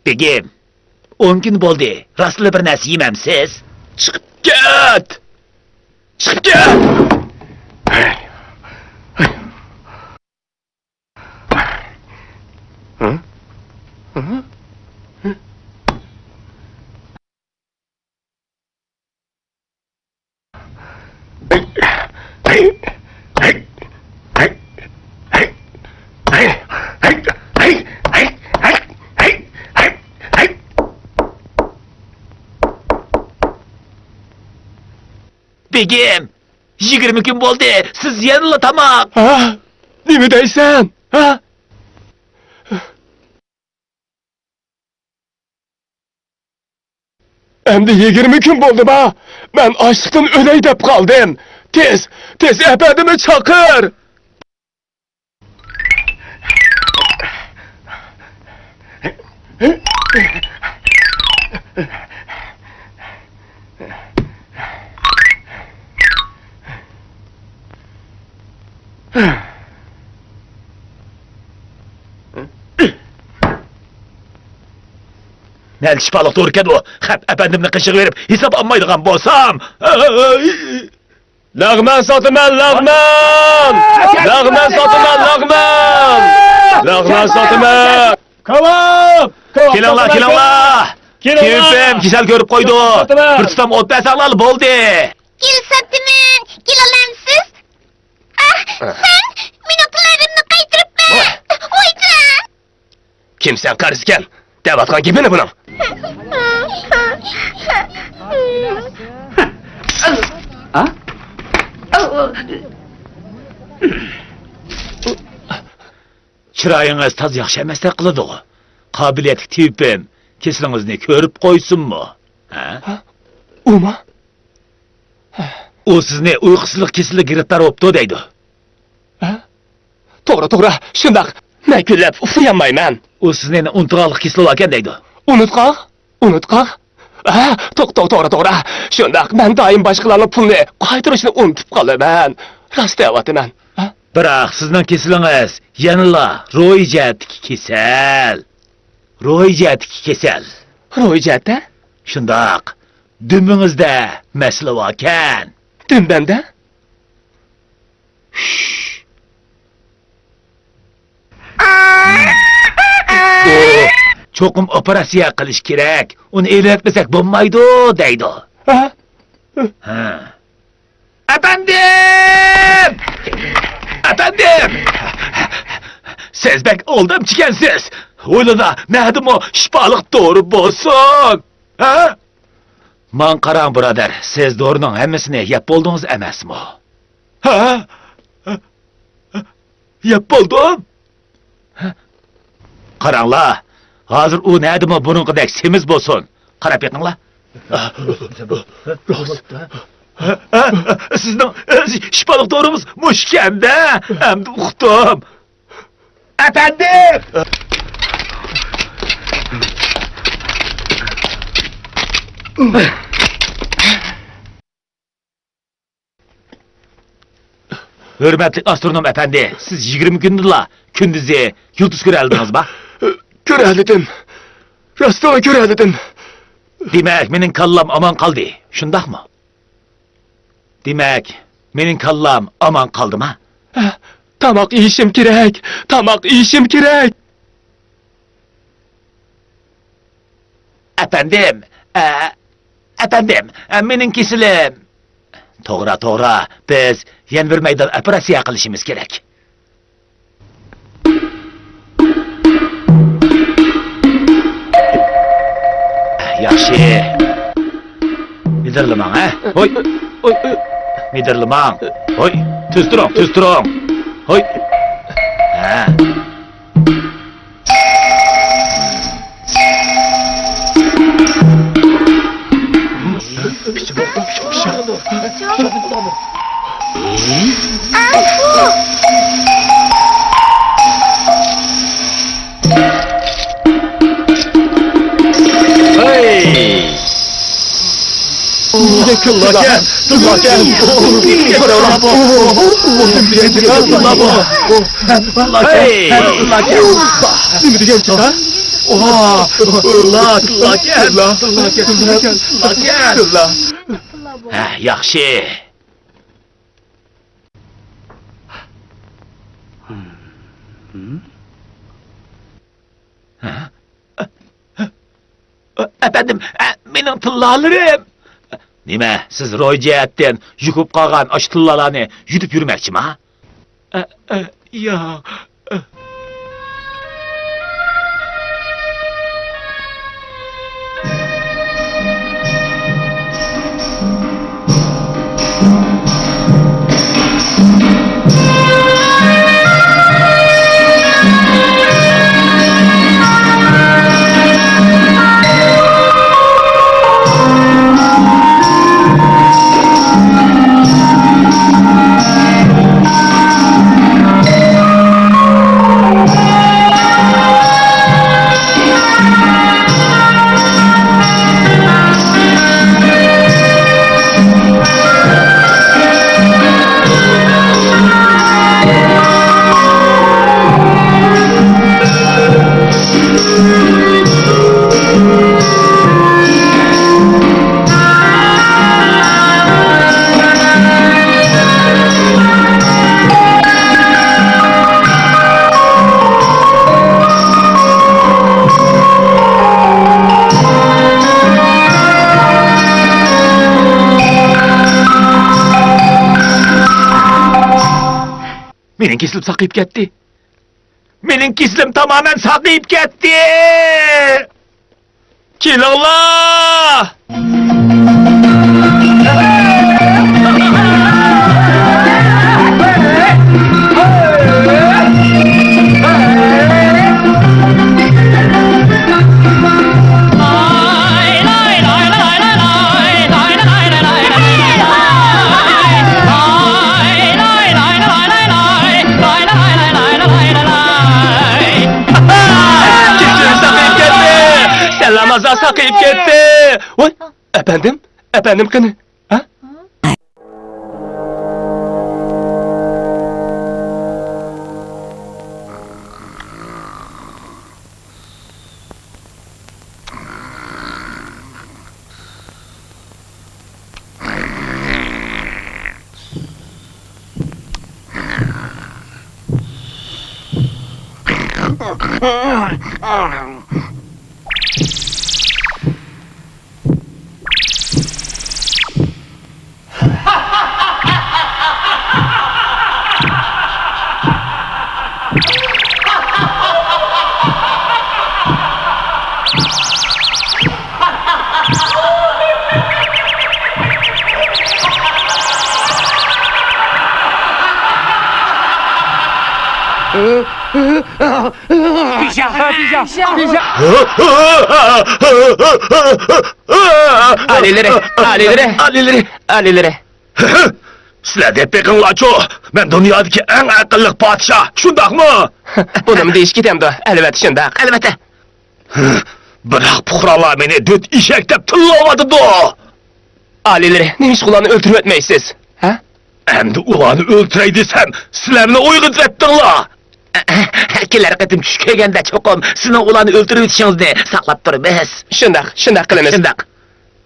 Begim, 10 gün bo'ldi. Rostli bir narsa yemamsiz. Chiqib ket! Chiqib ket! Begim, 20 gün bo'ldi. Siz yanıla tamam. Ha? Nima deysan? Ha? Endi 20 kun bo'ldi ba. Men açlıktan öley deb qoldim. Tez efendimi çakır. Nel şipalık doğru o. Hep efendimle kışık verip hesap almaydıgan bolsam. Lağmen satımen lağmen! Lağmen satımen lağmen! Lağmen satımen! Kavam! Kilangla! Keyfim kisel görüp koydu. Bir tutam ot besalalı boldu. Gel satımın, gel alamsız. Sen minotlarını kaytırıp mı? Oycan! Kimsen karısken? Devatkan gibi mi bunun? Çırayınız taz yaxşı emesle kılıdı o. Kabiliyetli tipim. Kesilinizni körüp koysun mu? Ha? Uma? O sizni uykusuzluk kesildi giriptar optu deydi. To'g'ri, shundoq. Men kunlab uxlamayman. O sizni unutqanlık kesildi ekan deydi. Unutqaq? Ha, to'g'ri. Shundoq, men doim boshqalarning pulni qaytarishni unutib qolaman. Rost deyapman. Biroq sizning kesiliniz yanıla ro'yjatdagi kesel. Ro'yjatdagi kesel. Ro'yjatda? Shundoq. Dumingizda masala bor ekan. Dumbanda? Cho'qim operatsiya qilish kerak. Uni e'lon bo'lmaydi deydi. Ha. Efendim! Siz bek oldum çıkensiz. Oylada nedim o şipalık doğru bolsun. Ha? Man qaran burader, siz doğrunun hemmesini yap oldunuz emes mi? Ha? Yap oldum? Qaranla, hazır o nedim o bunun kadar semiz bolsun. Qarap yakınla. Sizin şipalık doğrumuz muşkende. Hem de uqtum. Efendim! Hürmetli astronom efendi, siz 20 gündürla kündüzü yıldız göreldiniz ba? Görelidim. Rastava görelidim. Demek menin kallam aman kaldı. Şundak mı? Demek menin kallam aman kaldı mı? Tamak yiyişim gerek. Efendim, menin kisilim. Toğra, biz yen bir meydan operasiya qilishimiz kerak. Yaxshi. Midirliman, ha? Hoy. Midirliman. Hoy, tuz turing. Hoy. Ha. Yaxşı. Efendim, benim tıllalarım. Nime, siz Roy cihetten yıkıp kalkan aş tıllalarını yutub yürümekçi mi ha? Ya... Menin kislim sakayıp gitti. Menin kislim tamamen sakayıp gitti. Kilala! Namaza sakayıp gitti. Vay, efendim kanı. Ha? Alilere. Sizler de pekin laço. Ben dünyadaki en akıllı padişah. Şundak mı? Bunun değişik demdi. Elbette şundak. Elbette. Bırak puhralar beni düt işek dep tıllamadı da. Alileri, neymiş ulanı öldürüp etmeysiz? Ha? Hem de ulanı öldüreydiysem sizlerine uygun ettin la. Keler kıtım düşkegende çokum. Sizin ulanı öldürüp etişinizni saklap durmaz. Şundak kılınız. Şundak.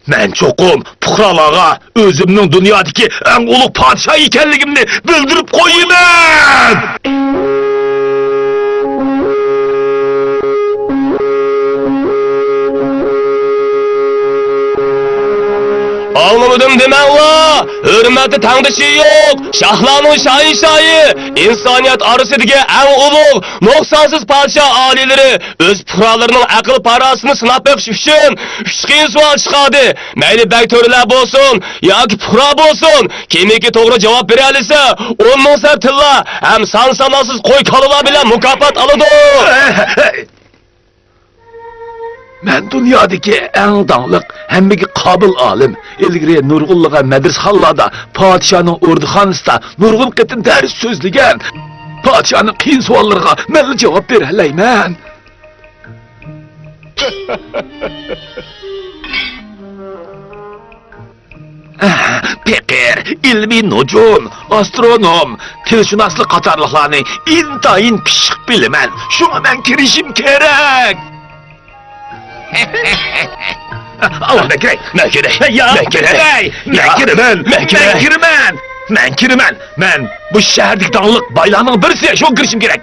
Ben çokum puhralağa özümün dünyadaki en ulu padişah ikenligimni bildirip koyayım. Anlamadım demen la. Hürmeti tangdışı yok. Şahlanın şahi. İnsaniyet arasıdaki en ulu, noksansız padişah alileri öz puhralarının akıl parasını sınap bakış üçün üçgen sual çıkardı. Meyli bek törüler bolsun, ya ki puhra bolsun. Kimiki doğru cevap verilse 10 bin sertilla hem sansamasız koy kalılar bile mukafat alıdı. Ben dünyadaki en dağlık, hemmeki kabil alim, ilgiri nurgulluğa medreshallarda, padişahının orduxanısda nurgul kıtın ders sözlügen, padişahının qiyin suallarına melli cevap vereleymen. Pekir, ilmi nucun, astronom, tilşunaslı qatarlıqlarını intayin pişik bilmen, şuna ben kirişim gerek. Allah bekle. Men kerak. Ya, Men kerak. men kiriman. Men kiriman. Men bu shahardagi donliq baylarning birisi, shu kirishim kerak.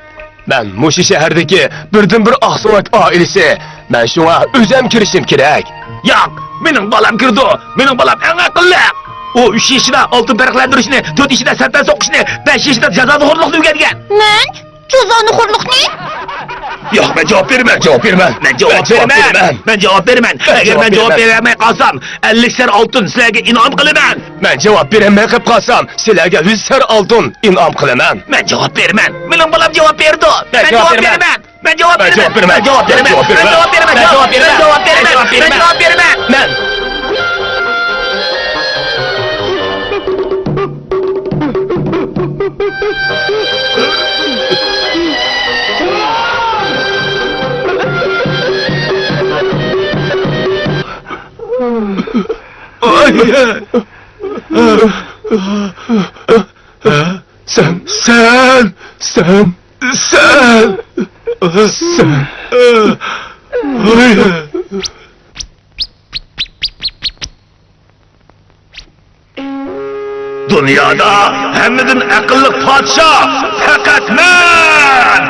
Men mushu shahardagi birdan-bir Aqsuvat oilasi. Men shunga o'zim kirishim kerak. Yo'q, mening bolam kirdi. Mening bolam eng aqlli. O 3 yaşında altın taraqlantirishni, 4 yaşında sattan soqishni, 5 yaşında jazoxo'rlikni o'rgangan. Men jazoxo'rlik ne? Yo'q, men javob beraman, javob beraman. Men javob beraman. Men javob beraman. Agar men javob bermay qolsam, 50 sar oltin sizlarga inom qilaman. Men javob bermay qolib qolsam, sizlarga 100 sar oltin inom qilaman. Men javob beraman. Mening bolam javob berdi. Men javob beraman. Men javob beraman. Men javob beraman. Men javob beraman. Men javob beraman. Men javob beraman. Men javob beraman. Men Sen. Dünyada hemidin aqlli podshoh faqat men.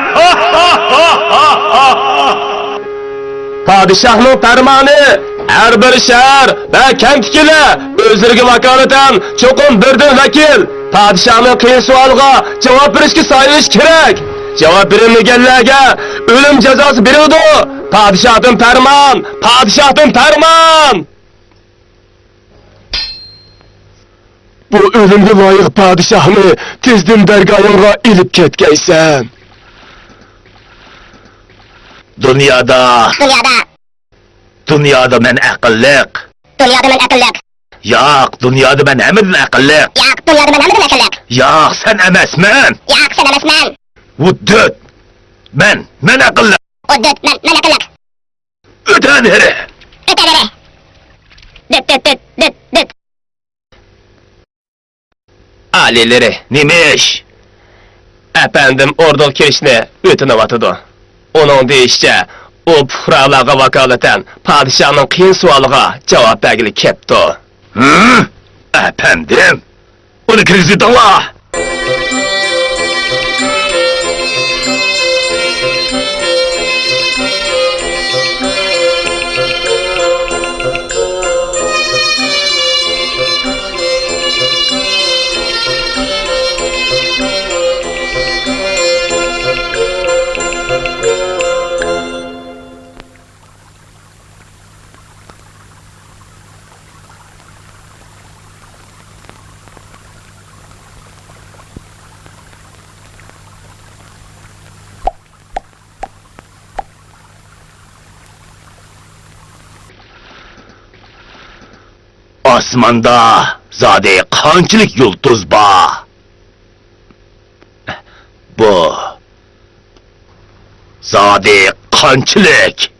Padişahning farmoni har bir shahar va kentkilar o'zlariga vakolatan cho'qim birdan vakil padişahning qiyin savoliga javob berishga sayilish kerak. Javob bermaganlarga o'lim jazosi berildi. Padişahdan farmon. Bu o'limga loyiq padişahni tezdan dargohingga ilib ketgaysan. Dünyada men aqlliq. Yo'q, dunyoda men hammadan aqlliq. Yo'q, sen emasman. Uddut. Men aqlliq. O'tan here. Alileri, Nimish? efendim ordul kirishni o'tinayotidu. Onun deyishicha, o fuqarolarga vakolatan padişahning qiyin savoliga javob bergili kepti. Hı? Efendim? Onu kirgizidinglar. Osmonda zade qanchalik yulduz bor. Bu zade qanchalik.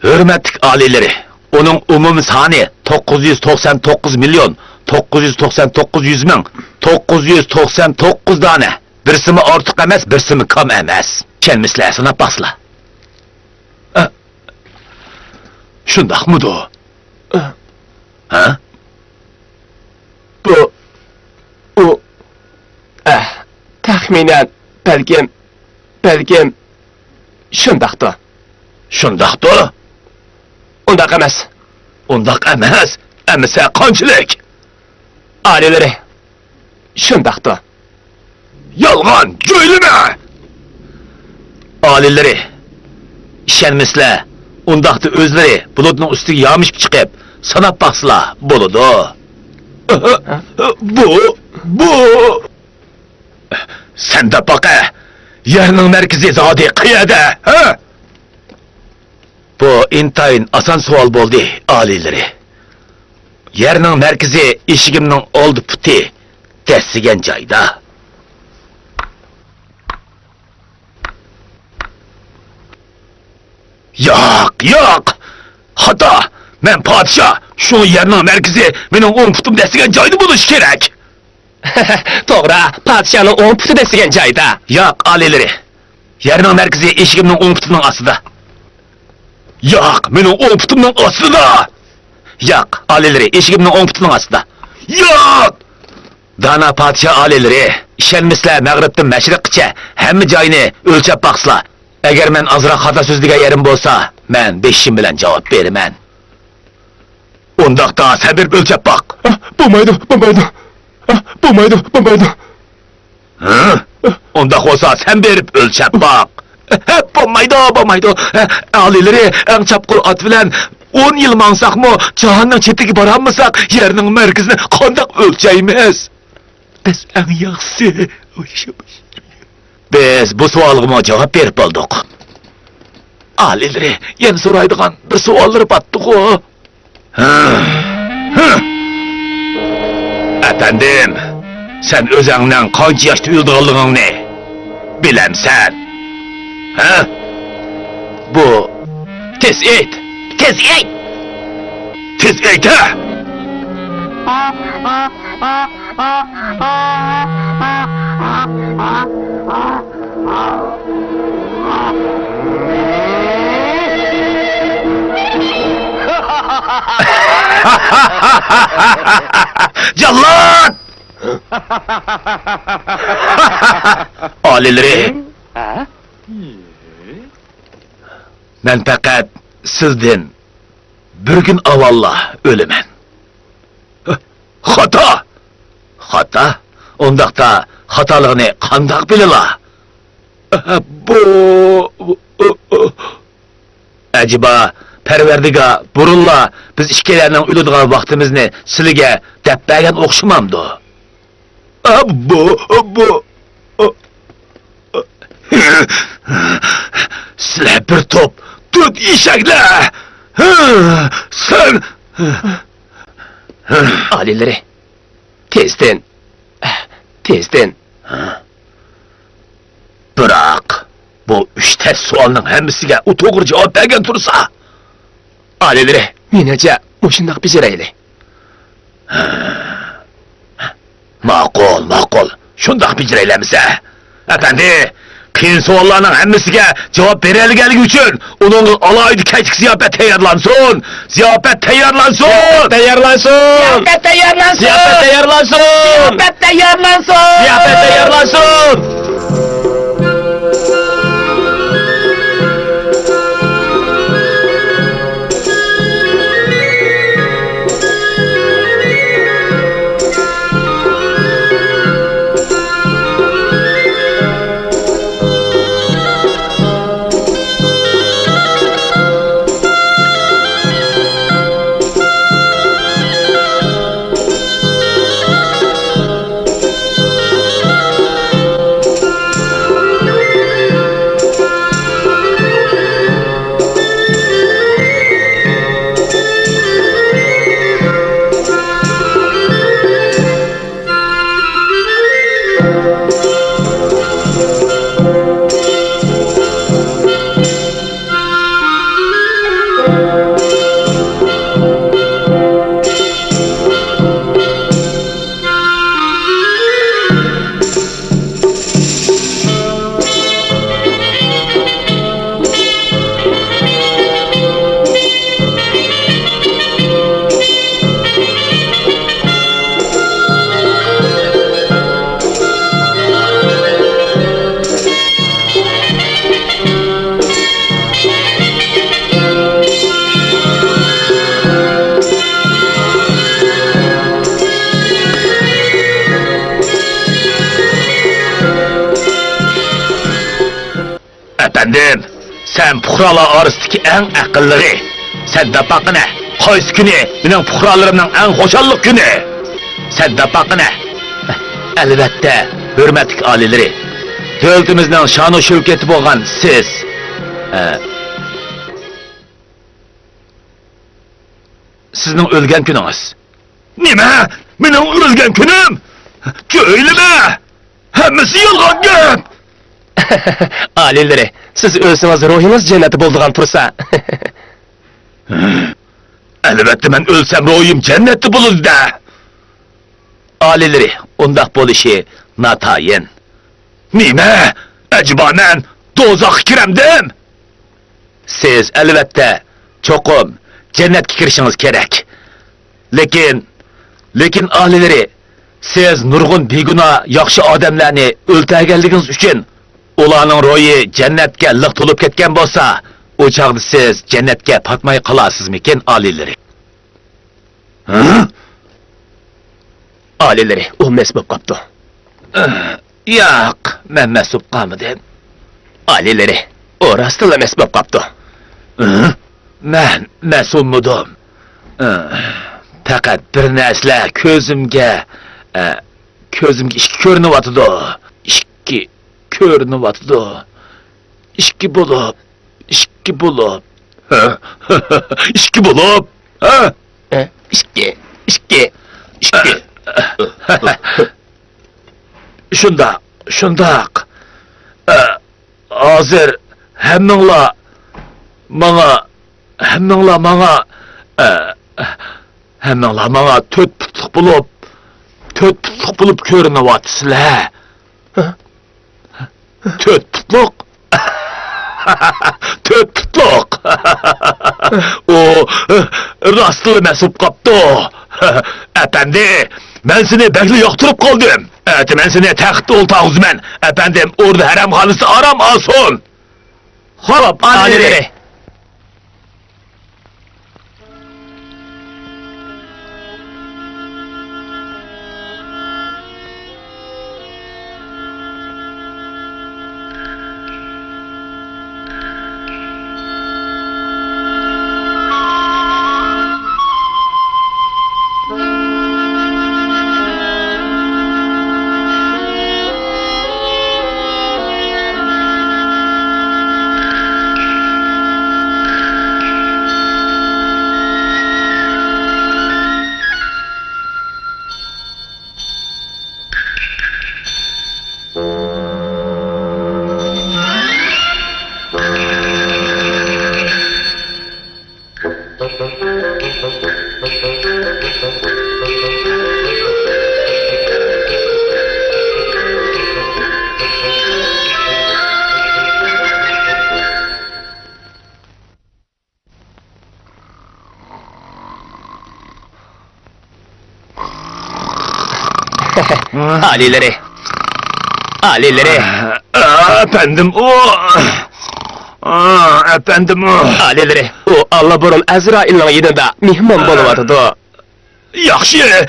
Hurmatli oliylari, uning umumiy soni 999 million 999 yuz ming 999 dona. Birsimi ortiq emas, birsimi kam emas. Kelmislar sanab baqsizlar. Shundaqmidi? Ha? Bu taxminan belgim shundaqdir. Shundaqdir? Undaq emas. Undaq emas. Emisa qanchalik? Alileri shundaqdir. Yolg'on, jo'ylama. Oliylari, ishonmisizlar? Undaqda o'zlari bulutning ustiga yomishib chiqib, sanab baqsizlar bo'ladi. Bu senda baqa. Yerning markazi zodi qayerda? Ha? Bu intayin oson savol bo'ldi, oliylari. Yerning markazi eshigimning oldi puti tesigan joyda. Yo'q. Xato. Men podshoh, shu yerning markazi mening 10 putim desigan joyda bo'lishi kerak. To'g'ri, padishahning 10 puti desigan joyda. Yo'q, oliylari. Yerning markazi eshigimning 10 putining ostida. Yo'q, mening o'ng putimning ostida. Yo'q, alileri, eshigimning o'ng putining ostida. Yo'q! Dana podsho alileri, ishonmaslar mag'ribdan mashriqgacha hamma joyni o'lchab baqsizlar. Agar men azroq xato so'zlagan yerim bo'lsa, men beshim bilan javob beraman. Undaqda sabr o'lchab baq. Bo'lmaydi. Undaq bo'lsa sen berib o'lchab baq. Bo'lmaydi. Alileri, eng chapqur ot bilan 10 yil mansaqmi, jahonning chetiga borammasak, yerning markazini qandoq o'lchaymiz? Biz eng yaxshisi o'lchamiz. Biz bu savolga javob berib bo'ldik. Alileri, yana so'raydigan bir savollar batdi-ku. Efendim, sen o'zingning qancha yoshda o'ldiganligingni bilamsan? Ha? Bu tez ayt. Tez ayt ha! Jallat! Alileri. Men faqat sizden bir gün avalla ölemen. Hata? Ondaqda hatalığını qandaq bilila? Acaba Perverdiga burulla biz işkelerinin ölüdüğün vaktimizni silige depbergen okşumamdı. Sizler bir top tut işekle! Sen... Alileri, tezden. Bırak, bu 3 test sualının hemmisiga utoğur cevap bergen tursa. Alileri, menece muşundaq bicereyli. Maqul, şundaq bicereylemize. Efendi, qiyin suallarının hemmisiga cevap berelgeligi üçün onun alaydı keçik ziyafet tayarlansın. Ziyafet tayarlansın. Efendim, sen puhralar arasındaki en akıllığı. Sen de bakına, qaysi günü benim puhralarımın en hoşallık günü. Sen de bakına. Elbette, hürmetlik alileri. Devletimizden şanı şevketi boğan siz. Sizin ölgen gününüz. Nime? Benim ölgen günüm? Köylü mü? Hemmisi yılgan gün. Alileri, siz ölseniz ruhunuz cenneti bulduğun tursa. Elbette ben ölsem ruhum cenneti bulur da. Alileri, undaq bolişi natayin. Nime? Acaba ben dozaq kiremdim? Siz elbette Çokum cennetke kirişiniz gerek. Lekin ahlileri, siz nurgun beguna yaxşı adamlarni o'ltirganligingiz uchun ularning ro'yi cennetke liq to'lib ketgan bo'lsa, o chaqda siz cennetke patmay qolasizmikin ahlileri? Alileri, o mes bo'lib qopti. Yo'q, men mas'ul qolmadim. Alileri, o rastla mes bo'lib qopti. Men mas'ulmidim. Faqat bir narsa ko'zimga ishki ko'rinyapti. Ishki ko'rinyapti. Ishki bo'lib. Ishki bo'lib. Ha? İşki. Shundaq. Hozir hammanglar manga to'rt putliq bo'lib ko'rinyapsizlar. To'rt putliq. To'rt putliq. O rastlı mesut qapti. Efendi, men seni bekli yoqtirib qoldim. Men seni taxtda o'ltag'izman. Efendim, orada haramxonasi aram olsin. Xo'p, alileri. Alileri. Efendim o. Efendim o. Alileri, o Allah burun Azrail'in yanında mihman boluvatıdı. Yaxşı.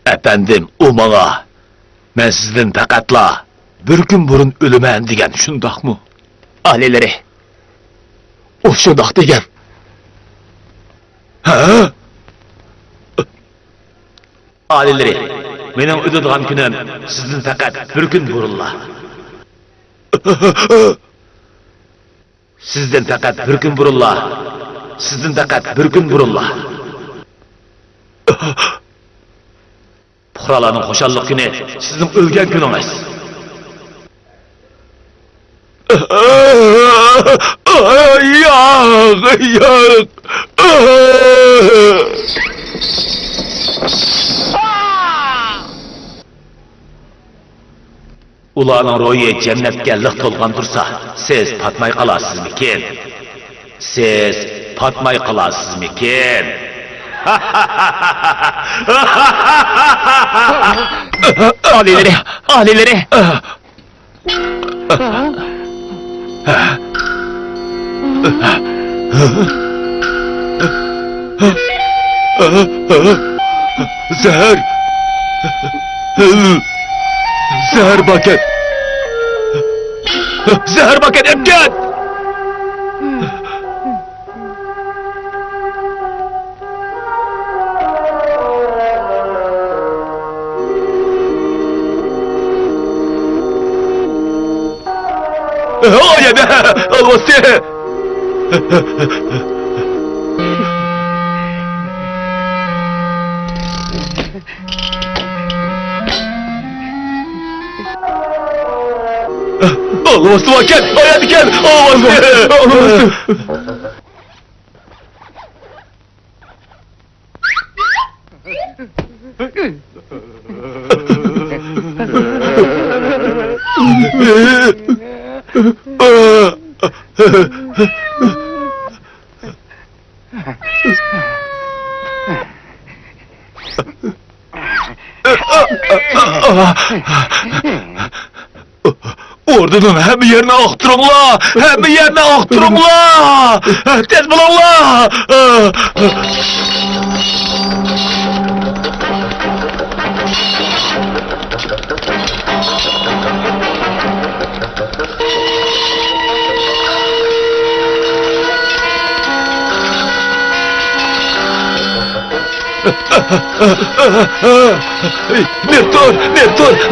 Efendim, o bana, ben sizden faqatla bir gün burun ölümen degen, şundak mı? Alileri, o şundak degen. Ha? Alileri, benim ödediğim günüm sizden fakat bir gün burunla. Sizden fakat bir gün burunla. Sizden fakat bir gün burunla. Puhralarning xo'shallik kuni sizning o'lgan kuningiz. Yo'q. Ularning ro'yi jannatga liq to'lgan tursa, siz patmay qolasizmikin? Siz patmay qolasizmikin? Alileri. Zehir paket. Zehir paket imkan. يا ده الوسيله Olmazdı vaken, hayat iken, olmazdı. Ordunun hem yerine aktırımla, hem yerine aktırımla. Tez bulunla.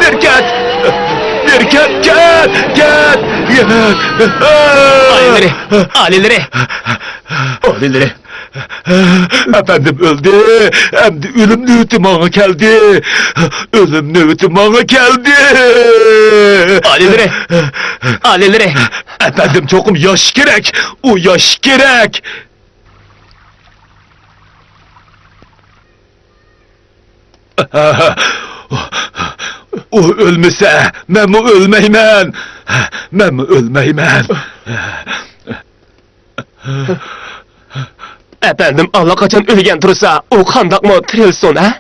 Nerket! Alileri. Efendim öldü, hem de ölüm nöbeti bana geldi. Ölüm nöbeti bana geldi. Alileri. Efendim çokum yaş gerek, o yaş gerek. O ölmese, ben mi ölmeymen? Ben mi ölmeymen? Efendim, Allah kaçan ölgen dursa, o kandak mı tirilsin, ha?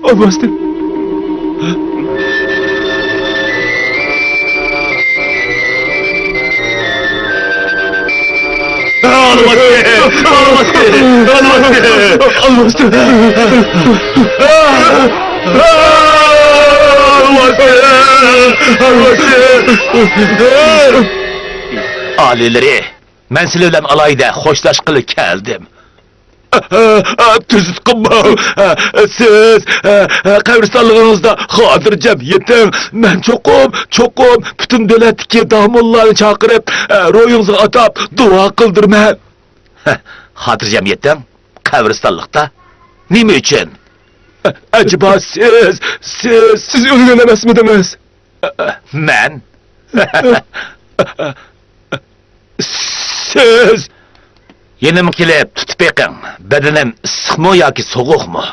Olmazdı. Alileri, ben sizle bilen alayda hoşlaşqılı geldim. Tüzütqüm siz qabristonlig'ingizda xotirjam yeting. Men cho'qim butun davlatdagi domurlarni chaqirib ro'yingizga atab duo qildirman. Xotirjam yeting qabristonlikda nima uchun? Acaba siz o'lgan emasmidingiz? Men siz yenim kelib tutib beqing. Badanim issiqmi yoki sovuqmi?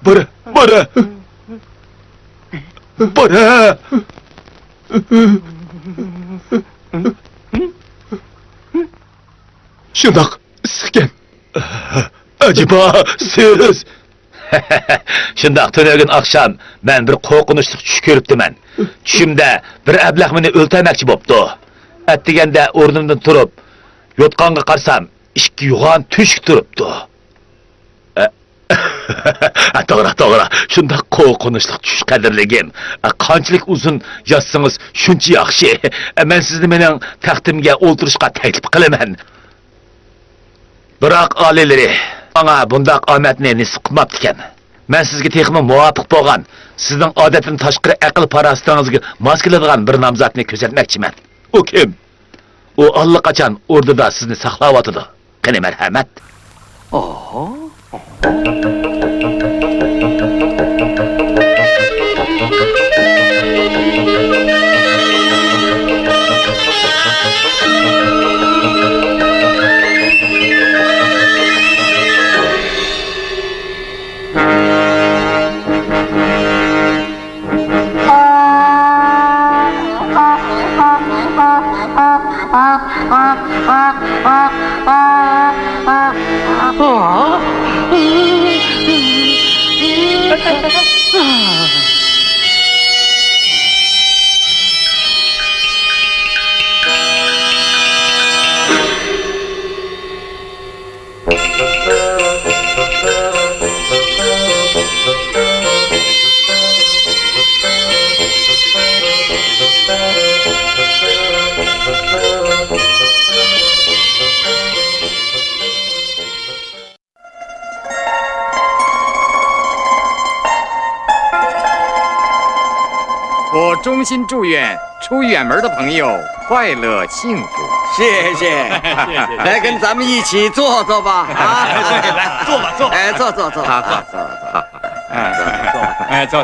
Bora. Shundoq issiqkan. Acaba siz shundoq to'nagin oqshom men bir qo'rqinchli tush ko'ribdiman. Tushimda bir ablah meni o'ltirmoqchi bo'pti. Atdiganda o'rnimdan turib, yotqonga qarsam, ikki yo'g'on tushib turibdi. To'g'ri. Shundoq qo'rqinchli tush qadrligim. Qanchalik uzun yotsangiz shuncha yaxshi. Men sizni mening taxtimga o'ltirishga taklif qilaman. Biroq olileri, bana bundaq omadni nisib qilmabdi ekan. Men sizga texmi muvofiq bo'lgan, sizning odatdan tashqari aql parastingizga mos keladigan bir nomzodni ko'rsatmoqchiman. U kim? U allaqachon o'rdida sizni saqlayotdi. Qani marhamat.我衷心祝愿出远门的朋友快乐幸福。谢谢，来跟咱们一起坐坐吧。啊，对，来坐吧，坐吧。哎，坐坐坐，好坐坐。坐吧，哎，坐。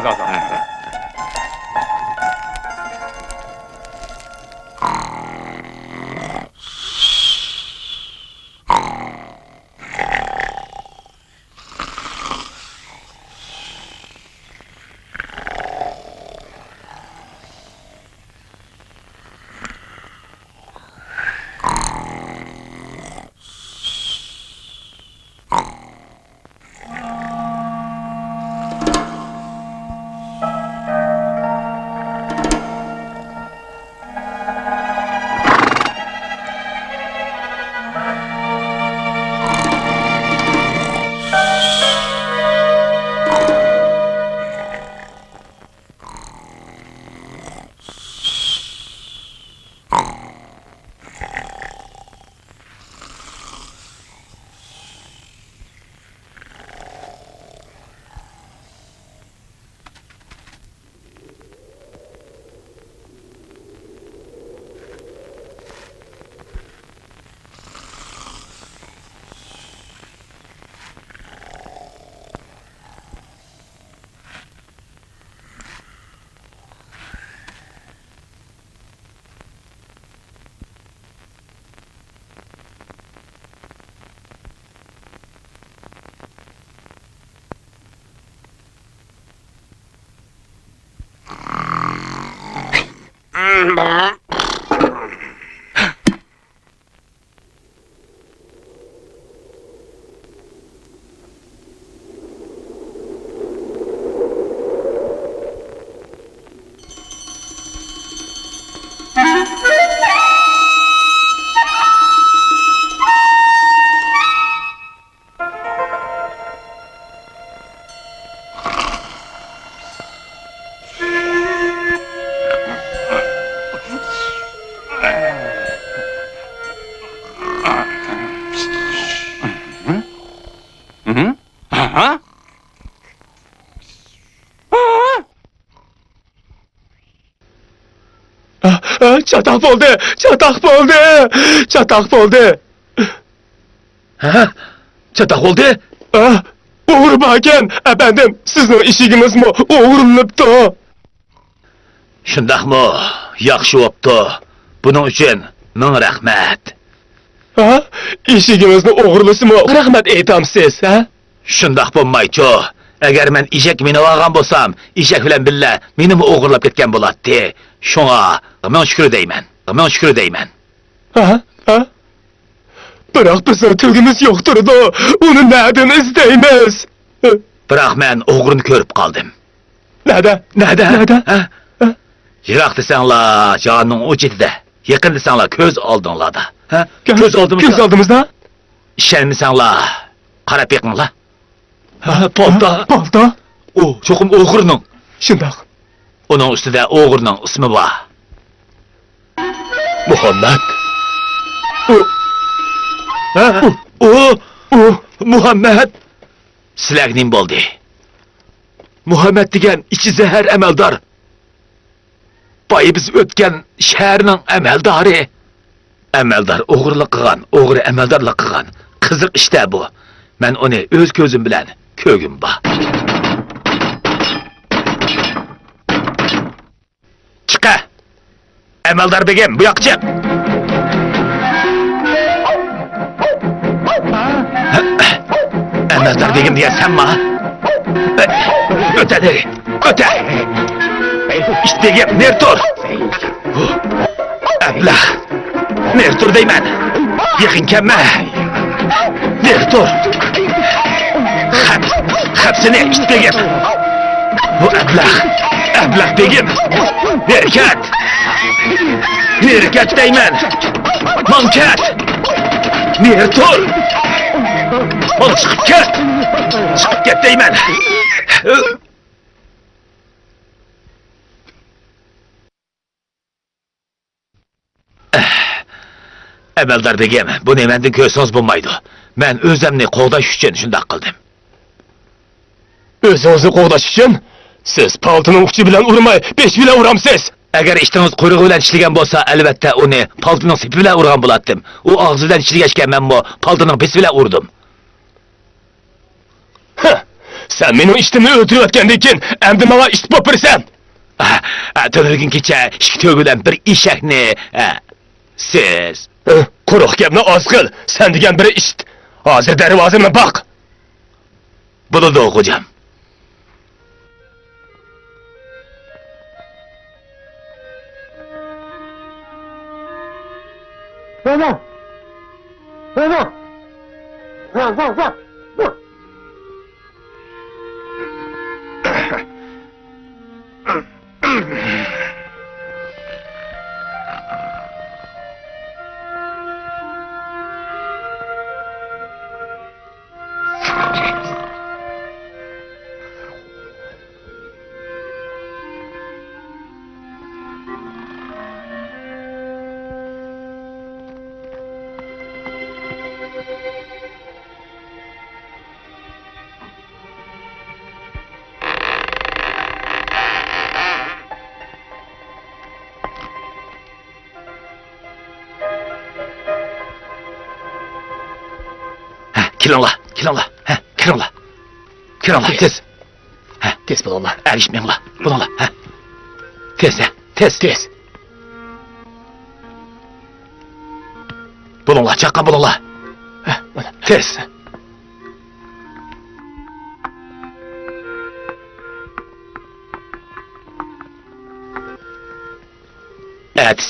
Çatak oldu. Ha? Çatak oldu? Uğur baken, efendim, sizin işiniz mi uğurlanıptı? Şundaq mı? Yaxşı optu. Bunun için min rahmet. Ha? İşinizni uğurlusu mu? Rahmet eytam siz, ha? Şundaq bolmayçu. Eğer men işek minip algan bolsam, işek bilen billa menimi o'g'irlab ketgan bo'latdi. Şoňa men şükür deyman. Ha? Biroq bizning tugimiz yo'qturdi. Uni nereden izlaymiz? Biroq men o'g'rini ko'rib qoldim. Nerede? Ha? Yiroq desanglar, joning u chetida. Yaqin desanglar, ko'z oldinglarda. Ha? Ko'z oldimizda? Ishonmasanglar, qarab beqinglar. Ha, palta? O, çoxum o'g'rining. Shundoq. Uning ustida o'g'rining ismi bor. Muhammad. Muhammad. Sizlarga nim bo'ldi? Muhammad degan ichi zahar amaldor. Boyi biz o'tgan shaharning amaldori. Amaldor o'g'irlik qilgan, o'g'ri amaldorlik qilgan. Qiziq ishda bu. Men uni o'z ko'zim bilan ko'rgim bor. Chiqa. Amaldor begim, bu yoqqa chiq. Amaldor begim deyasanmi? O'tadi. İştegim, ner tur. Ablah. Ner tur deyman. Yaqin kelma. Ner tur. Hapsini iştegim. Bu ablah begim. Nerkat deyman. Mankat. Ner tur. Ol chiqib ket deyman. Amaldor begim, buni mendan ko'rsangiz bo'lmaydi. Men o'zimni qo'g'dash uchun shunday qildim. O'zingizni qo'g'dash uchun? Siz paltining uchi bilan urmay, besh bilan uramsiz. Agar iştiniz quyruğu bilan ishlagan bo'lsa, albatta uni paltining sepi bilan urgan bo'lardim. U og'zi bilan ishlagachga men bu paltining besi bilan urdim. Sen mening ishtimni o'tirayotgandan keyin endi menga ish bo'lib bersan. To'g'ri kecha ishki bilan bir eshakni siz Quruq gapni oz qil. Sen degan biri ish. Hozir darvozamni boq. Bo'ladi o'g'jam. Kiringlar. Kiringlar, tez. Tez bo'linglar. Erishmanglar. Bo'linglar. Tez. Bo'linglar, chaqqan bo'linglar. Tez.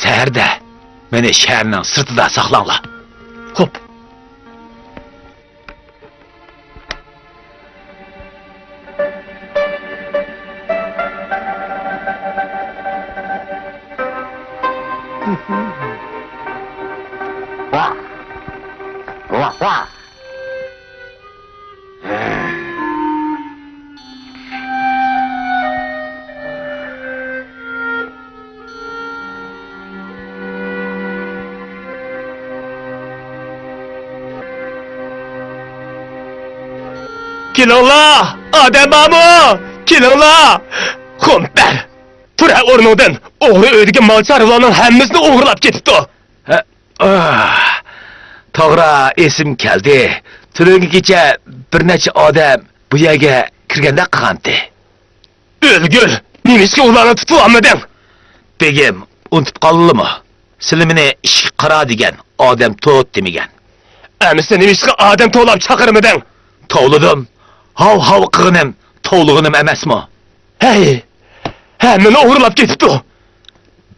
Saharda meni shaharning sirtida saqlanglar. Xo'p. Kelinglar, odamlarmi? Kelinglar. Xumpar. Tura o'rnidan. O'g'ri uydagi mol chorvalarning hammasini o'g'irlab ketibdi. To'g'ri, esim keldi. Tungi kecha bir necha odam bu yerga kirganda qilgandi. O'lgur, nimishga ularni tutib olmading? Begim, unutib qoldingmi? Silimini ish qara degan odam to't demagan. Amisi nimishga odam to'lab chaqirmading? Tovladim. Hav qilganim, tovlig'inim emasmi? Hey, hammani o'g'irlab ketibdi.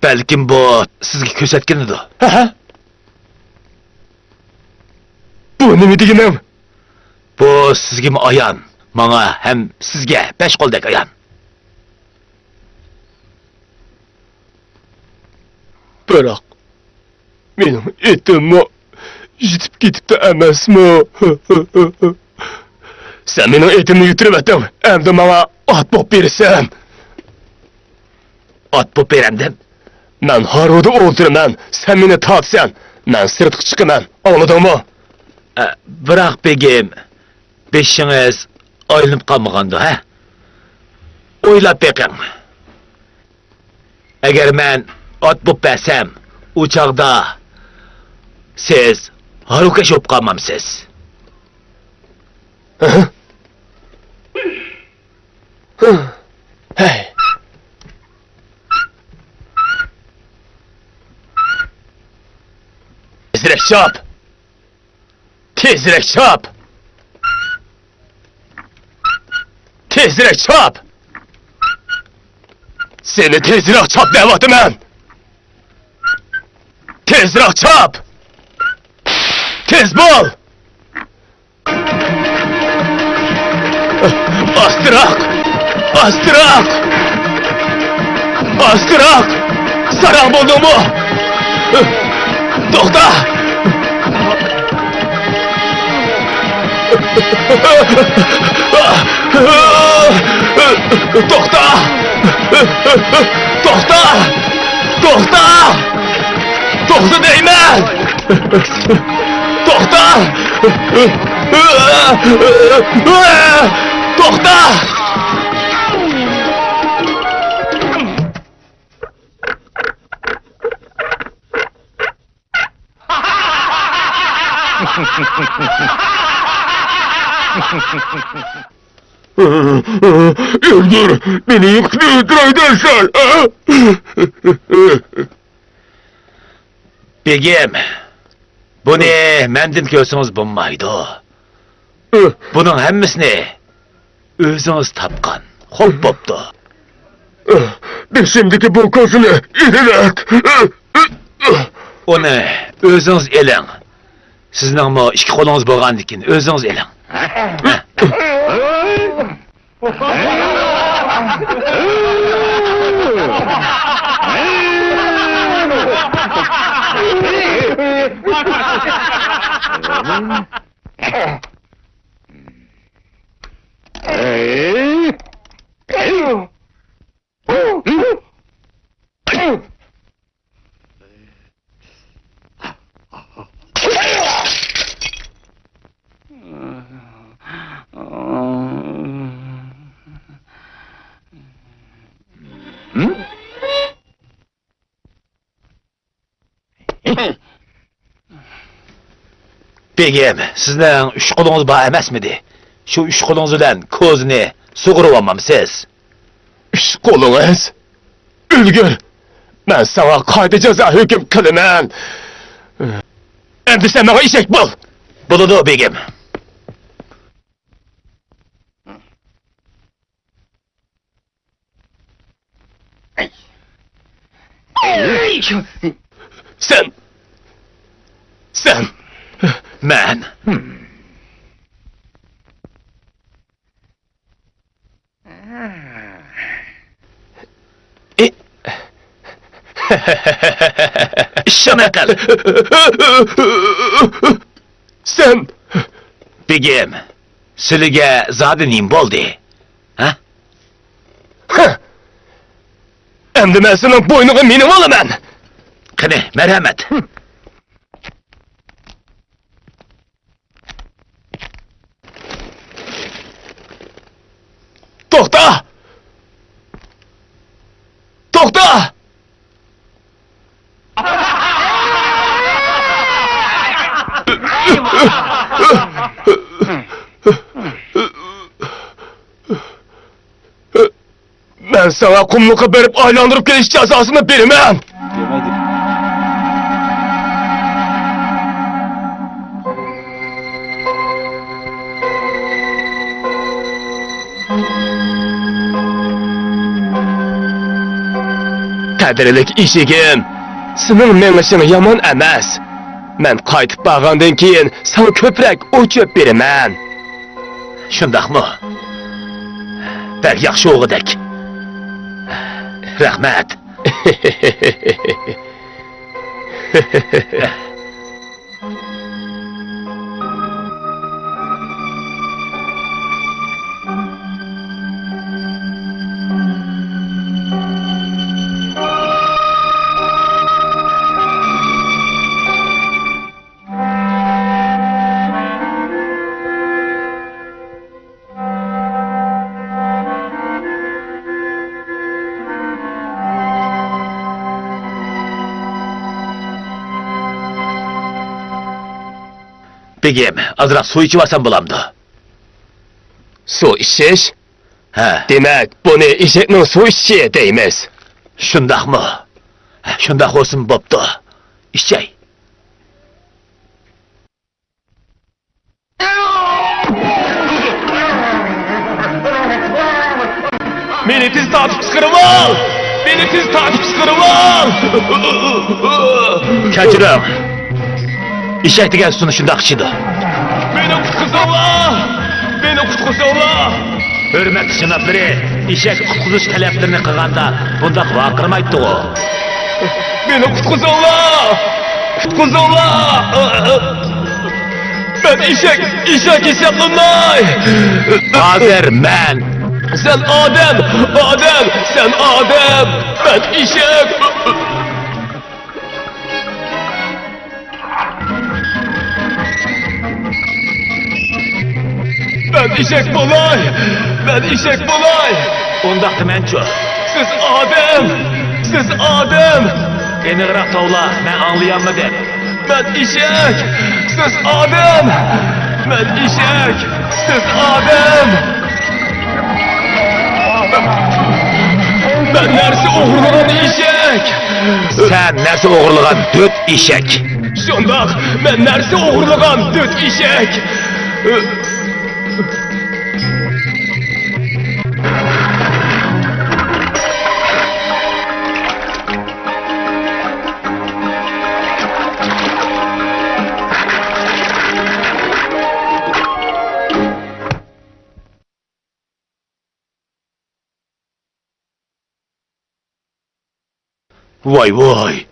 Balkim bu sizga ko'rsatganidir. Bu nima deganim? Bu sizga ayon, menga ham sizga besh qo'ldek ayon. Biroq mening etimni yitib ketibdi emasmi? Sen mening etimni yutiribding. Endi menga ot bo'lib bersan. Ot bo'lib beramdim. Men haroda o'ldiraman, sen meni tortsan, men sirtqa chiqaman. Anladingmi? Biroq begim, beshingiz aylanib qolmagandi, ha? O'ylab beqing. Agar men ot bo'lib bersam, u chog'da siz harukash bo'lib qolmamsiz. Hey. Tezrak chop! Tezrak chop! Tezrak chop! Seni tezroq chop deyapman. Tezroq chop! Tez bo'l! Astırak! Sarang bo'ldingmi? To'xta! To'xta deyman! To'xta! To'xta! Öldür, beni yıktı öldürsen. Begim, bunu mendin körsünüz bulmaydı. Bunun hemmisini özünüz tapkan, hop boptu. Beşimdeki bu kozunu ilerek. Onu özünüz elin. Sizin mu iki kolunuz bolğan dikin, özünüz elin. Begim, sizden üç kolunuz bağ emesmidi? Şu üç kolunuz bilen kozunu suğurup almamsız. Üç kolunuz. Ülgür, ben sana kaydı ceza hüküm kılımın. Endi sen bana işek bul. Buludu Begim. Sen. Men. Şuna kal. Sen. Begim, sizge zaten neyim boldu? Ha? Endi ben senin boynunu minim alamam. Kını, merhamet. Toxta! Toxta! Ben sana kumluka verip aylandırıp geliş cezasını vermem. Tədirilik işigim, senin menişin yaman emas. Ben qaytıp bağandan keyin sana köprək uçup vermem. Şundaq mı? Bel yaxşı oğudək. Rəhmət. Begim, azraq su içi varsan bulamdı. Su içiş? Ha, Demek bunu işeknin su içişi deyimiz. şundaq mı? Şundaq olsun bopdu. İçey. Beni tez takip çıkarıp al! Beni tez takip çıkarıp al! Kaçırım. İçek degen sunu şundaq içidi. Beni kutkusala! Beni kutkusala! Hürmet sınıfları, işek kutkuzuş taleplerini kılganda bundaq vaqırmaydı o. Beni kutkusala! Kutkusala! Ben işek hesaplanmay! Hazır men. Sen Adem! Sen Adem! Ben işek! Ben işek bolay! Ondaq menço. Siz Adem! Eni qıraq tavla, men anlayanmadım. Ben işek! siz adam. Ben eşek, siz adam. Ben nersi uğurlayan eşek. Sen nerse oğurlagan döt eşek. Şundaq, ben nersi uğurlayan döt eşek. Vay vay.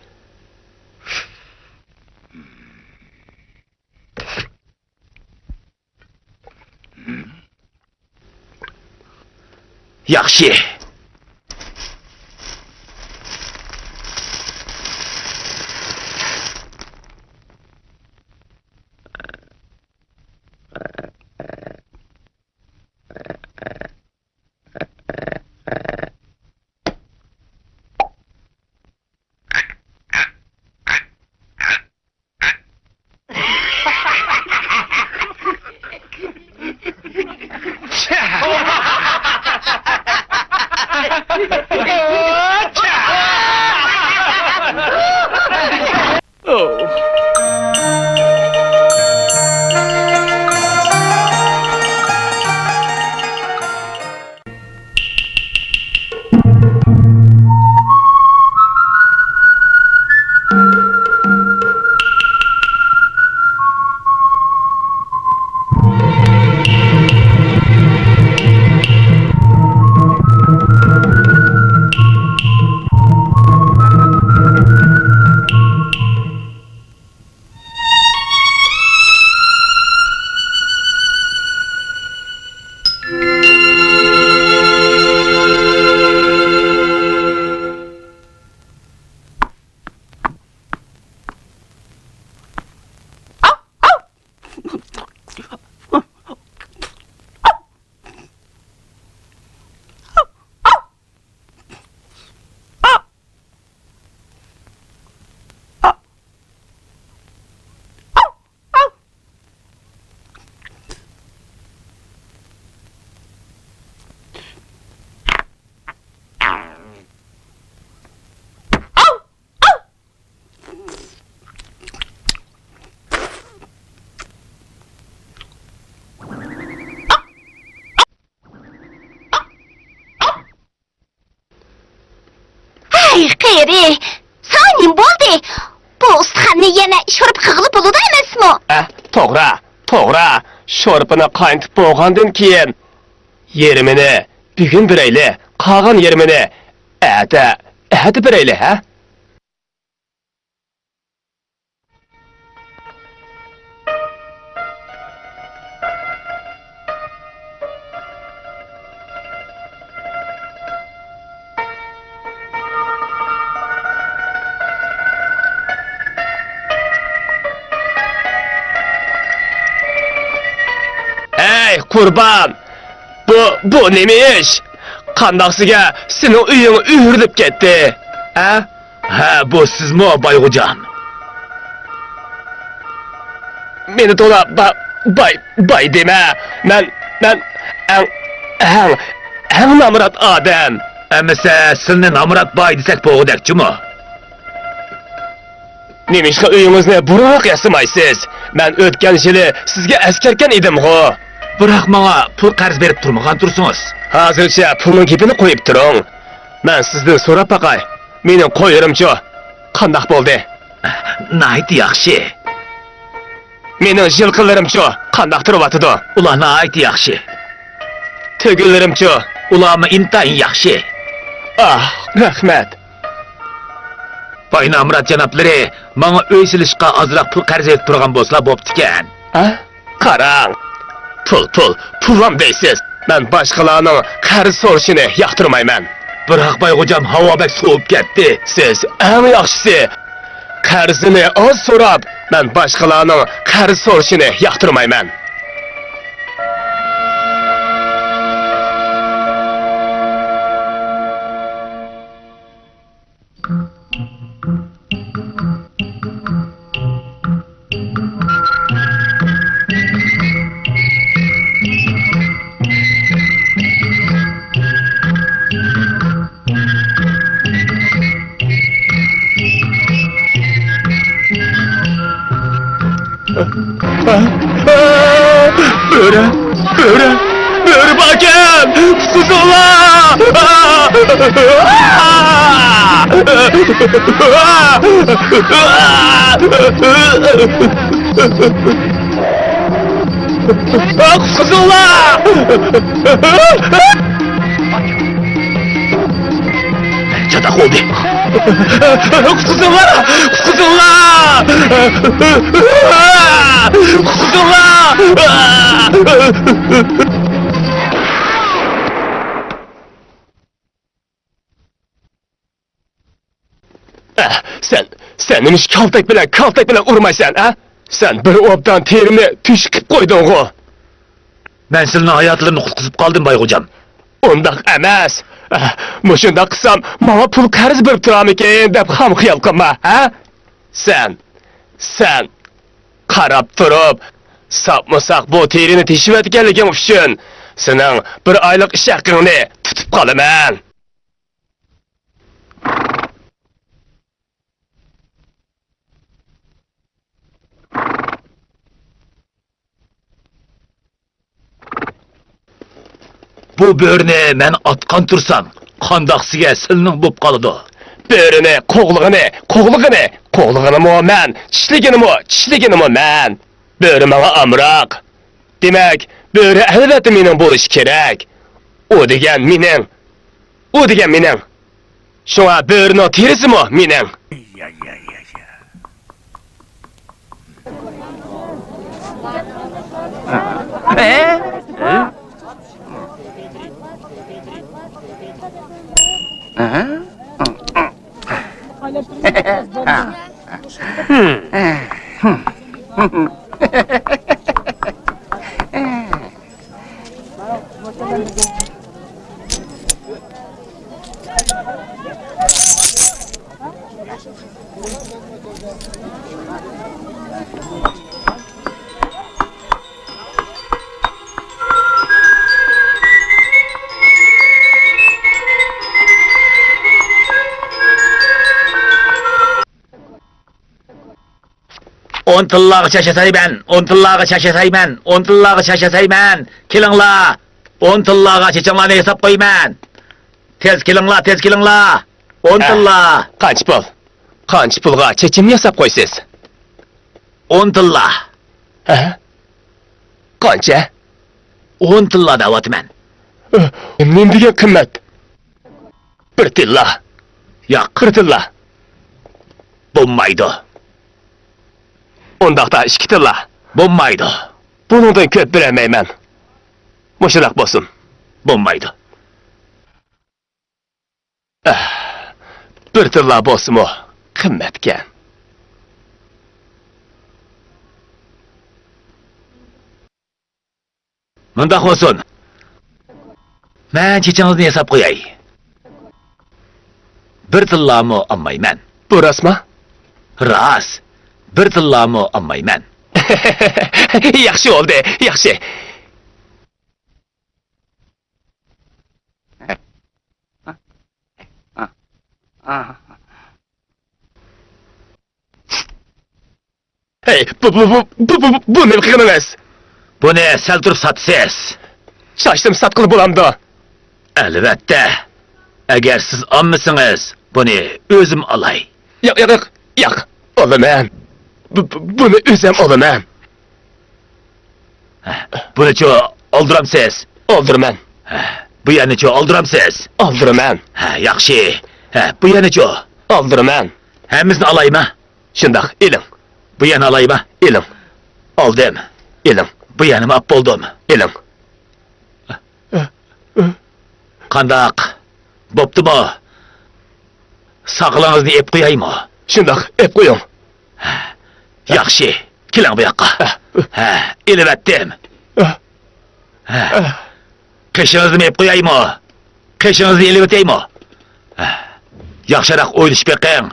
Yaxşı. Ay Kayri, sana ne oldu? Bu ustahanı yine şurup kığılıp oludu emasmı? Toğra. Şorpunu kaynatıp boğandan keyin yerimini bugün bireyle, kalan yerimini äti bireyle, ha? Ey kurban! Bu neymiş? Kandaksıga senin uyunu ühürdüp gitti. Ha? Ha bu siz mi Bay Hocam? Beni dola bay deme. Ben en namrat adam. Emese sizin Amrat Bay desek boğudakçı mı? Nemişka uyunuzni buraq yasımaysız. Ben ötken yılı sizge askerken idim ho. Bırak bana pul qarz berip turmagan tursunuz. Hazırcha pulning kepini qo'yib turing. Men sizdan so'rab baqay. Mening qo'ylarimchi qandaq bo'ldi? Nayt yaxshi. Mening yilqilarimchi qandaq turyapti? Ular nayt yaxshi. Tugullarimchi Ularmi intayin yaxshi. Ah, rahmat. Bay Namrat janoblari, menga uy silishga ozroq pul qarz berib turgan bo'lsa bo'pti-kan. Ha? Qarang. Pullam deysiz. Ben başqalarning qarz so'rashini yoqtirmayman. Biroq Bay Hocam havo bek so'vib ketdi. Siz eng yaxshisi qarzini oz so'rab, men boshqalarning qarz so'rashini yoqtirmayman. Böre, böre, böre bakayım! Kuzula! Kuzula! Çatak oldu. Kuzula! Kuzula! Kuzula! Sen demiş kaltak bilen urmaysan, ha? Sen bir obdan terimni tüşküp koydun go. Ben senin hayatlarını kutkuzup kaldım Baykocam. Ondaq emas. Muşundaq qısam, mama pul qarz bir turam eken deb ham xiyol qilma, ha? Sen qarab turib, sapmasak bu terini teshib etganliging uchun sening bir oylik ish haqingni tutib qolaman. Bu böğrüne men atkan tursam, qandaqsiga silning bo'p qoladi. Böğrüne, qo'g'lig'ini mo men, tishligini mo men. Böğrü manga amroq. Demak, böğrü albatta mening bo'lish kerak. O degan mening. Shunga böğrüning terisi mo mening. On tillağı çeşeseymen. Kilingla. 10 tillağı çeçenlarını hesap koyman. Tez kilingla. 10 tilla. Qancha pulga chechimni hesab qo'ysiz? 10 tilla. Qancha? 10 tilla da'vatman. Nima degan qimmat? 1 tilla. Yo'q, 1 tilla. bo'lmaydi. Ondaqda 2 tilla. Bo'lmaydi. Buningdan ko'p bermayman. Mushundoq bo'lsin. Bo'lmaydi. 1 tilla bo'lsin-mu? Qimmatga. Mundaq bo'lsin. Men chechangizni hesab qo'yay. 1 tillami olmayman. Bu rostmi? Rost. 1 tillami olmayman. Yaxshi oldi, yaxshi. Hey, bu ne qilgan emas? Buni sal turib sotsiz. Shoshdim sotqili bo'lamdi. Albatta. Agar siz olmasangiz, buni o'zim olay. Yo'q. Olaman. Buni o'zim olaman. Buni-chi oldiramsiz? Oldiraman. Bu yerni-chi oldiramsiz? Oldiraman. Yaxshi. Bu yerni-chi? Oldiraman. Hammasini olaymi? Shundoq, eling. Bu yerni olaymi? Eling. Oldim. Eling. Bu yerni olib bo'ldim. Eling. Qandaq? Bo'ptimi? Saqlangizni ep qo'yaymi? Shundoq, ep qo'ying. Yaxshi. Keling bu yoqqa. Elib etdim. Qishingizni ep qo'yaymi? Qishingizni elib o'taymi? Yaxshiroq o'ylashib beqing.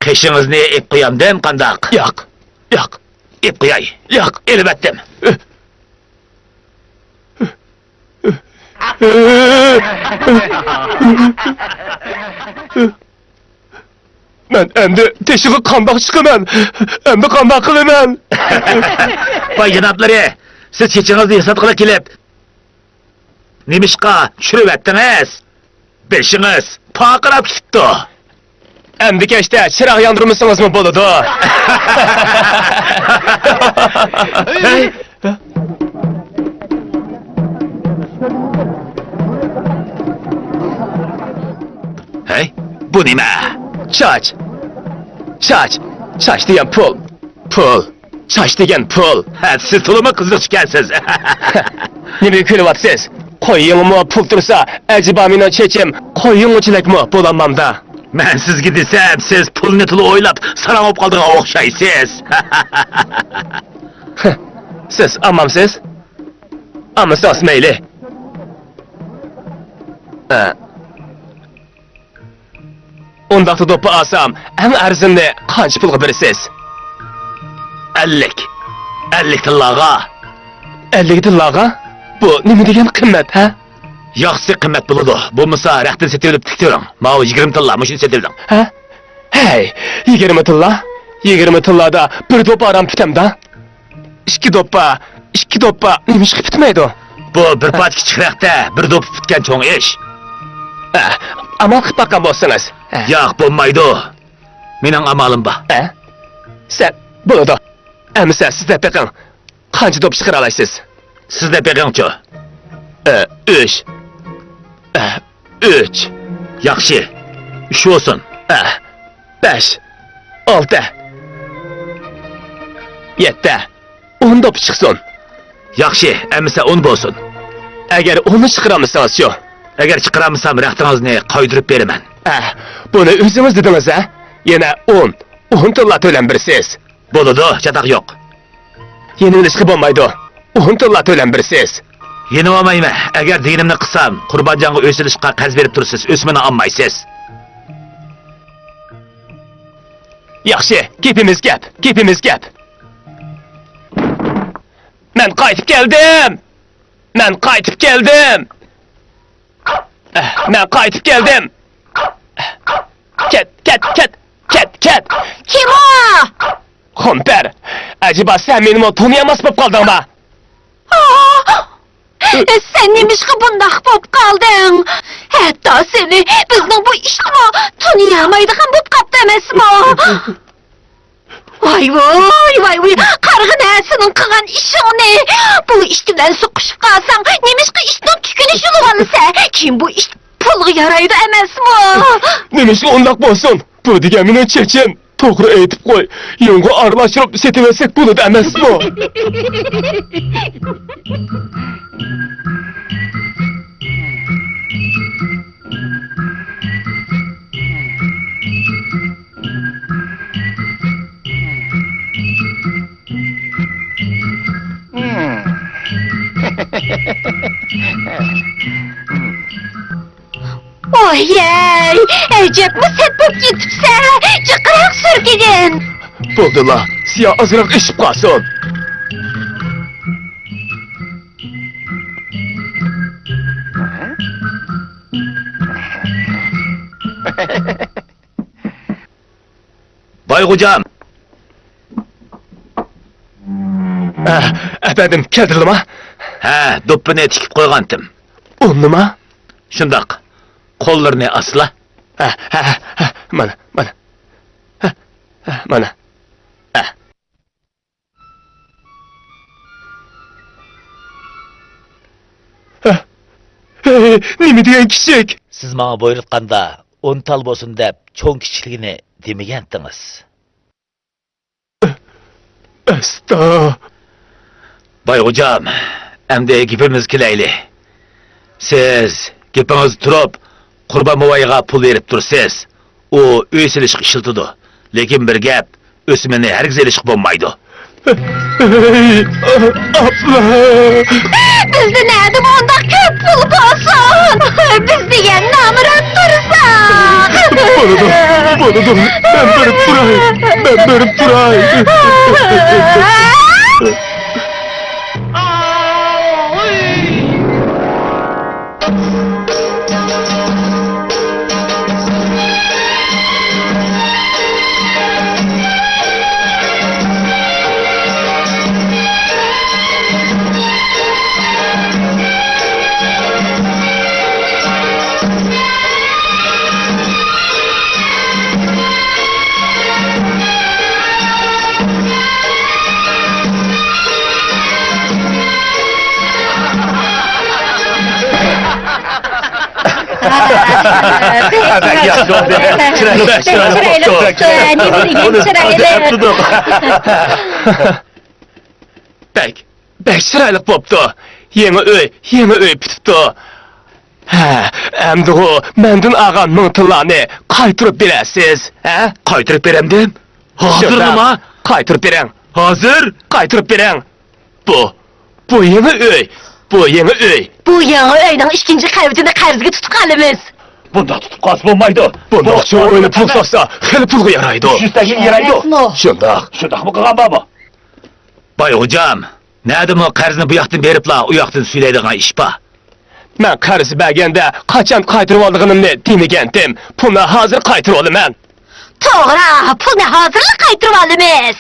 Qishingizni ep qo'yamdim qandaq? Yo'q. Ep qo'yay. Yo'q, elib etdim. Men endi teshig'i qandoq chiqaman? Endi qandoq qilaman? Vay janoblari, siz chechingizni eslatqili kelib, nimishqa tushirib etdingiz? Beshingiz paqirab ketdi. Endi kechda chiroq yondirmasingizmi bo'ladi? Hey, bu nima? Soch. Soch degan pul. Soch degan pul. Ha, siz to'lama qiziq chikansiz. Nimaga kulyapsiz? Qo'yingmi pul tursa, ajiba meni chechim, qo'yingchilikmi bo'lamamda. Men sizga desam, siz pulni to'la o'ylab sarang olib qoldigan o'xshaysiz. Siz ammamsiz? Ammasiz mayli. Undaqda do'ppi olsam, eng arzimni qancha pulga berasiz? 50 tillaga. 50 tillaga? Bu nima degan qimmat, ha? Yaxshi qimmat bo'ladi. Bo'lmasa, raqtin setilib tiktiring. Ma'u 20 tilla, mushuni setildim. Ha? Hey, 20 tilla? 20 tillada bir do'ppi aram pitamda. 2 do'ppi nima ish qilib bitmaydi? Bu bir pat kichikroqda bir do'p bitgan cho'ng ish. Amal qilib baqqan bo'lsangiz. Yo'q, bo'lmaydi. Mening amalim bor. Sen bo'ladi. Amsa sizda beqing. Qancha do'p chiqara olasiz? Sizda beqingchi? 3. 3. Yaxshi. 3 olsun. 5. 6. 7. 10 do'p chiqsin. Yaxshi, amsa 10 bo'lsin. Agar 10 chiqaramsangiz-chi? Agar chiqaramsam, raqtingizni qaydirib beraman. Buni o'zingiz dedingiz, a? Yana 10 tilla to'lam bersiz. Bo'ladi, chatoq yo'q. Yeni ish qilib bo'lmaydi. 10 tilla to'lam bersiz. Yeni olmayman. Agar dinimni qilsam, Qurbonjonga o'silishga qarz berib tursiz, o'smini olmaysiz. Yaxshi, gapimiz gap. Men qaytib keldim. Ket. Kim o? Xomper, acaba sen menimi tanıyamaz bo'lib qoldingmi? Sen nimişki bundaq bo'p qalding? Hatta seni bizning bu ishtimi tanıyamaydigan bo'p qapti emasmi? Vay, qarg'in sening qilgan ishingni. Bu ish bilan suqishib qolsang, nimişki ishning kukuni shulg'ansa, kim bu ish pulga yaraydi emasmi? Nimishki undaq bo'lsin? Bu degan meni chechim. To'g'ri aytib qo'y. Yonga aralashtirib setaversak bo'ladi emasmi? Oy, ejepmi set bo'p ketibsa, jiqroq surgigin. Bo'ldilar, siya azroq ishib qolsin. Boyxo'jam. Efendim, keldirdimi? Ha, do'ppini tikib qo'ygandim. U nima? Shundoq. Qo'llarini asla. Mana. Mana. Nima degan kichik? Siz menga buyurtganda 10 tal bo'lsin deb cho'ng kichikligini demagandingiz. Asta. Boyxo'jam, endi gapimiz kelayli. Siz gapingiz turib, Qurbon mo'vayiga pul berib tursiz. U uy silishga ishiltidi. Lekin bir gap, o'smini hargiz elishga bo'lmaydi. Abla. Bizde nerede bunda köp pul bo'lsin? Biz degan namrat tursak. Bo'ladi. Ben berib turay. Bek yaxşı oldu. Çıraylı boptu. Ne bileyim çıraylı. Bek çıraylık boptu. Yeni öy bitipti. Ha, endi o mendin ağan mıntıllarını qaytırıp beresiz. Ha? Qaytırıp beremdim. Hazır mı? Qaytırıp beren. Hazır. Qaytırıp beren. Bu yeni öy. Bu yeni öy. Bu yanı öyden ikinci kaybetinde qarzga tutqanimiz. Bunda tutup qaz bulmaydı. Bunda akşam oyunu pul satsa, heli pulga yaraydı. Yüzdeki yaraydı. Şundak. Şundak mı kılan baba? Bay hocam, nedim o qarzını bu yaxtın beripla, o yaxtın söyleydiğin iş ba? Ben qarızı bergende kaçan qaytırıp aldığını demigendim. Pulni hazır qaytırıp oldum ben. To'g'ri, pulni hozirlik qaytirib olamiz.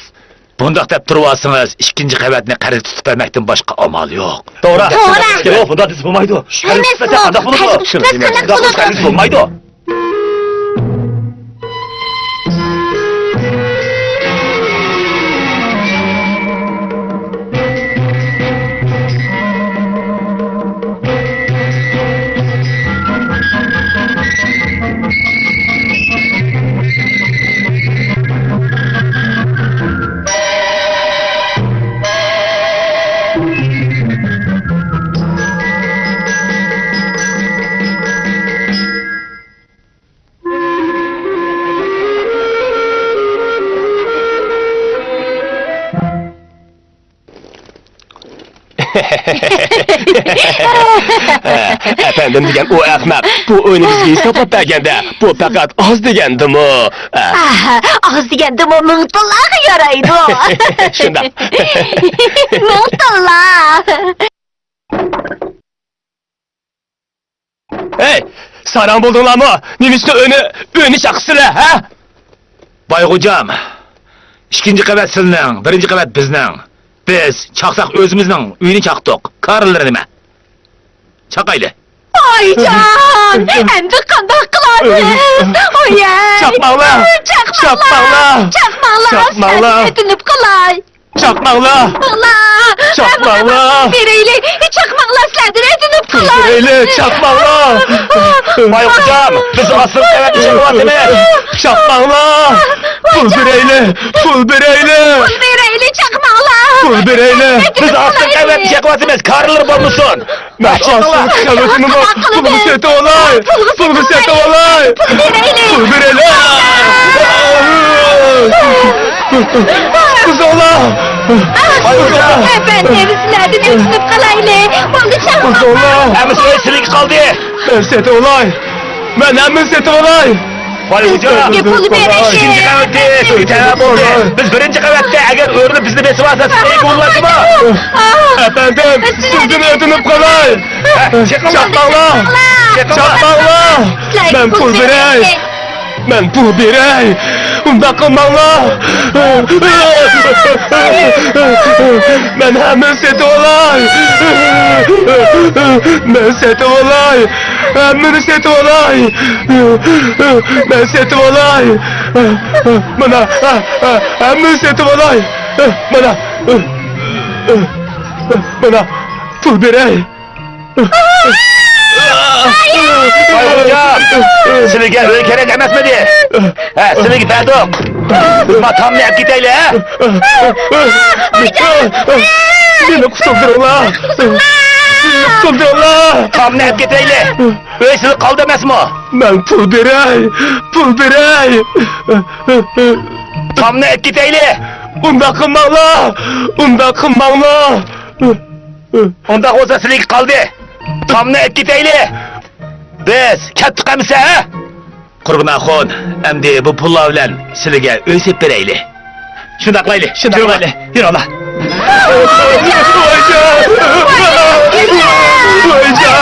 Bundaq deb turibsınız, ikinci qavatni qarz tutib vermekten başka amal yok. To'g'ri. Yo'q, bunda diz bulmaydı. Emas bu. Qarz tutmas qanaq bo'ladi? Qarz bulmaydı. Efendim degan o ahmak, bu oyunu bizga hisoblab berganda, bu faqat oz degandimi? Oz deganda bu 1000 dollarga yaraydi. Shundoq. 1000 dollar. Hey, saran buldunlarmı? Nimisini önü çaksıla, ha? Bay hocam, ikinci qavat sizning, birinci qavat bizning. Biz çaqsaq özümüzning uyini çaqdik. Qarılar nima? Chaqayli. Oyjon, endi qanday qilamiz? Oyay. Chaqmaqlar. Chaqmaqlar. Chaqmaqlar. Etinib qolay. Chaqmaqlar. Chaqmaqlar. Bereyli, chaqmaqlar sizlardan etinib qolay. Bereyli, chaqmaqlar. Bay hocam, biz asıl qavatni chaqyapmiz. Chaqmaqlar. Pul bereyli, pul bereyli. Bereyli, chaqmaqlar. Pul bereyli. Biz asıl qavatni chaqyapmiz. Qarılar bo'lmasin. Ben asıl qavatini pulni setib olay. Pulni setib olay. Pul bereyli. Kız ola. Ay hocam. Efendim, sizlerden etinib qolayli. Bo'ldi, Kız chaqmaqlar. ola. Hem silik kaldı. Ben setib olay. Ben hemen setib olay. Bay hocam, Sizga pul berishim. ikinci qavatda to'ytana bo'ldi. Biz birinci qavatda agar o'rni bizni besib olsa, sizga bo'ladimi? Efendim, sizden ödünüp kolay. Çakmaqlar. Çakmaqlar. Ben pul berey. Ben pul berey. Unda qilmanglar. Ben hemen setib olay. Ben setib olay. Hemen setib olay. Ben setib olay. Mana hemen setib olay. Mana pul berey. Bay hocam, sizga öyle kerak emasmidi? Ha, sizga berdik. Ma tamlab ketayli, ha? Beni qutuldiringlar. Qutuldiringlar. Tamlab ketayli. Öy siz qoldi emasmi? Ben pul berey. Pul berey. Tamlab ketayli. Unda qilmanglar. Unda qilmanglar. Unda bo'lsa sizga qoldi. Tamlab ketayli. Biz kattiqamiz, ha? Qurbunaxon, endi bu pullar bilan sizga uy sep berayli. Shunda qilayli. Shunda qilayli. Yur ola. Oycan.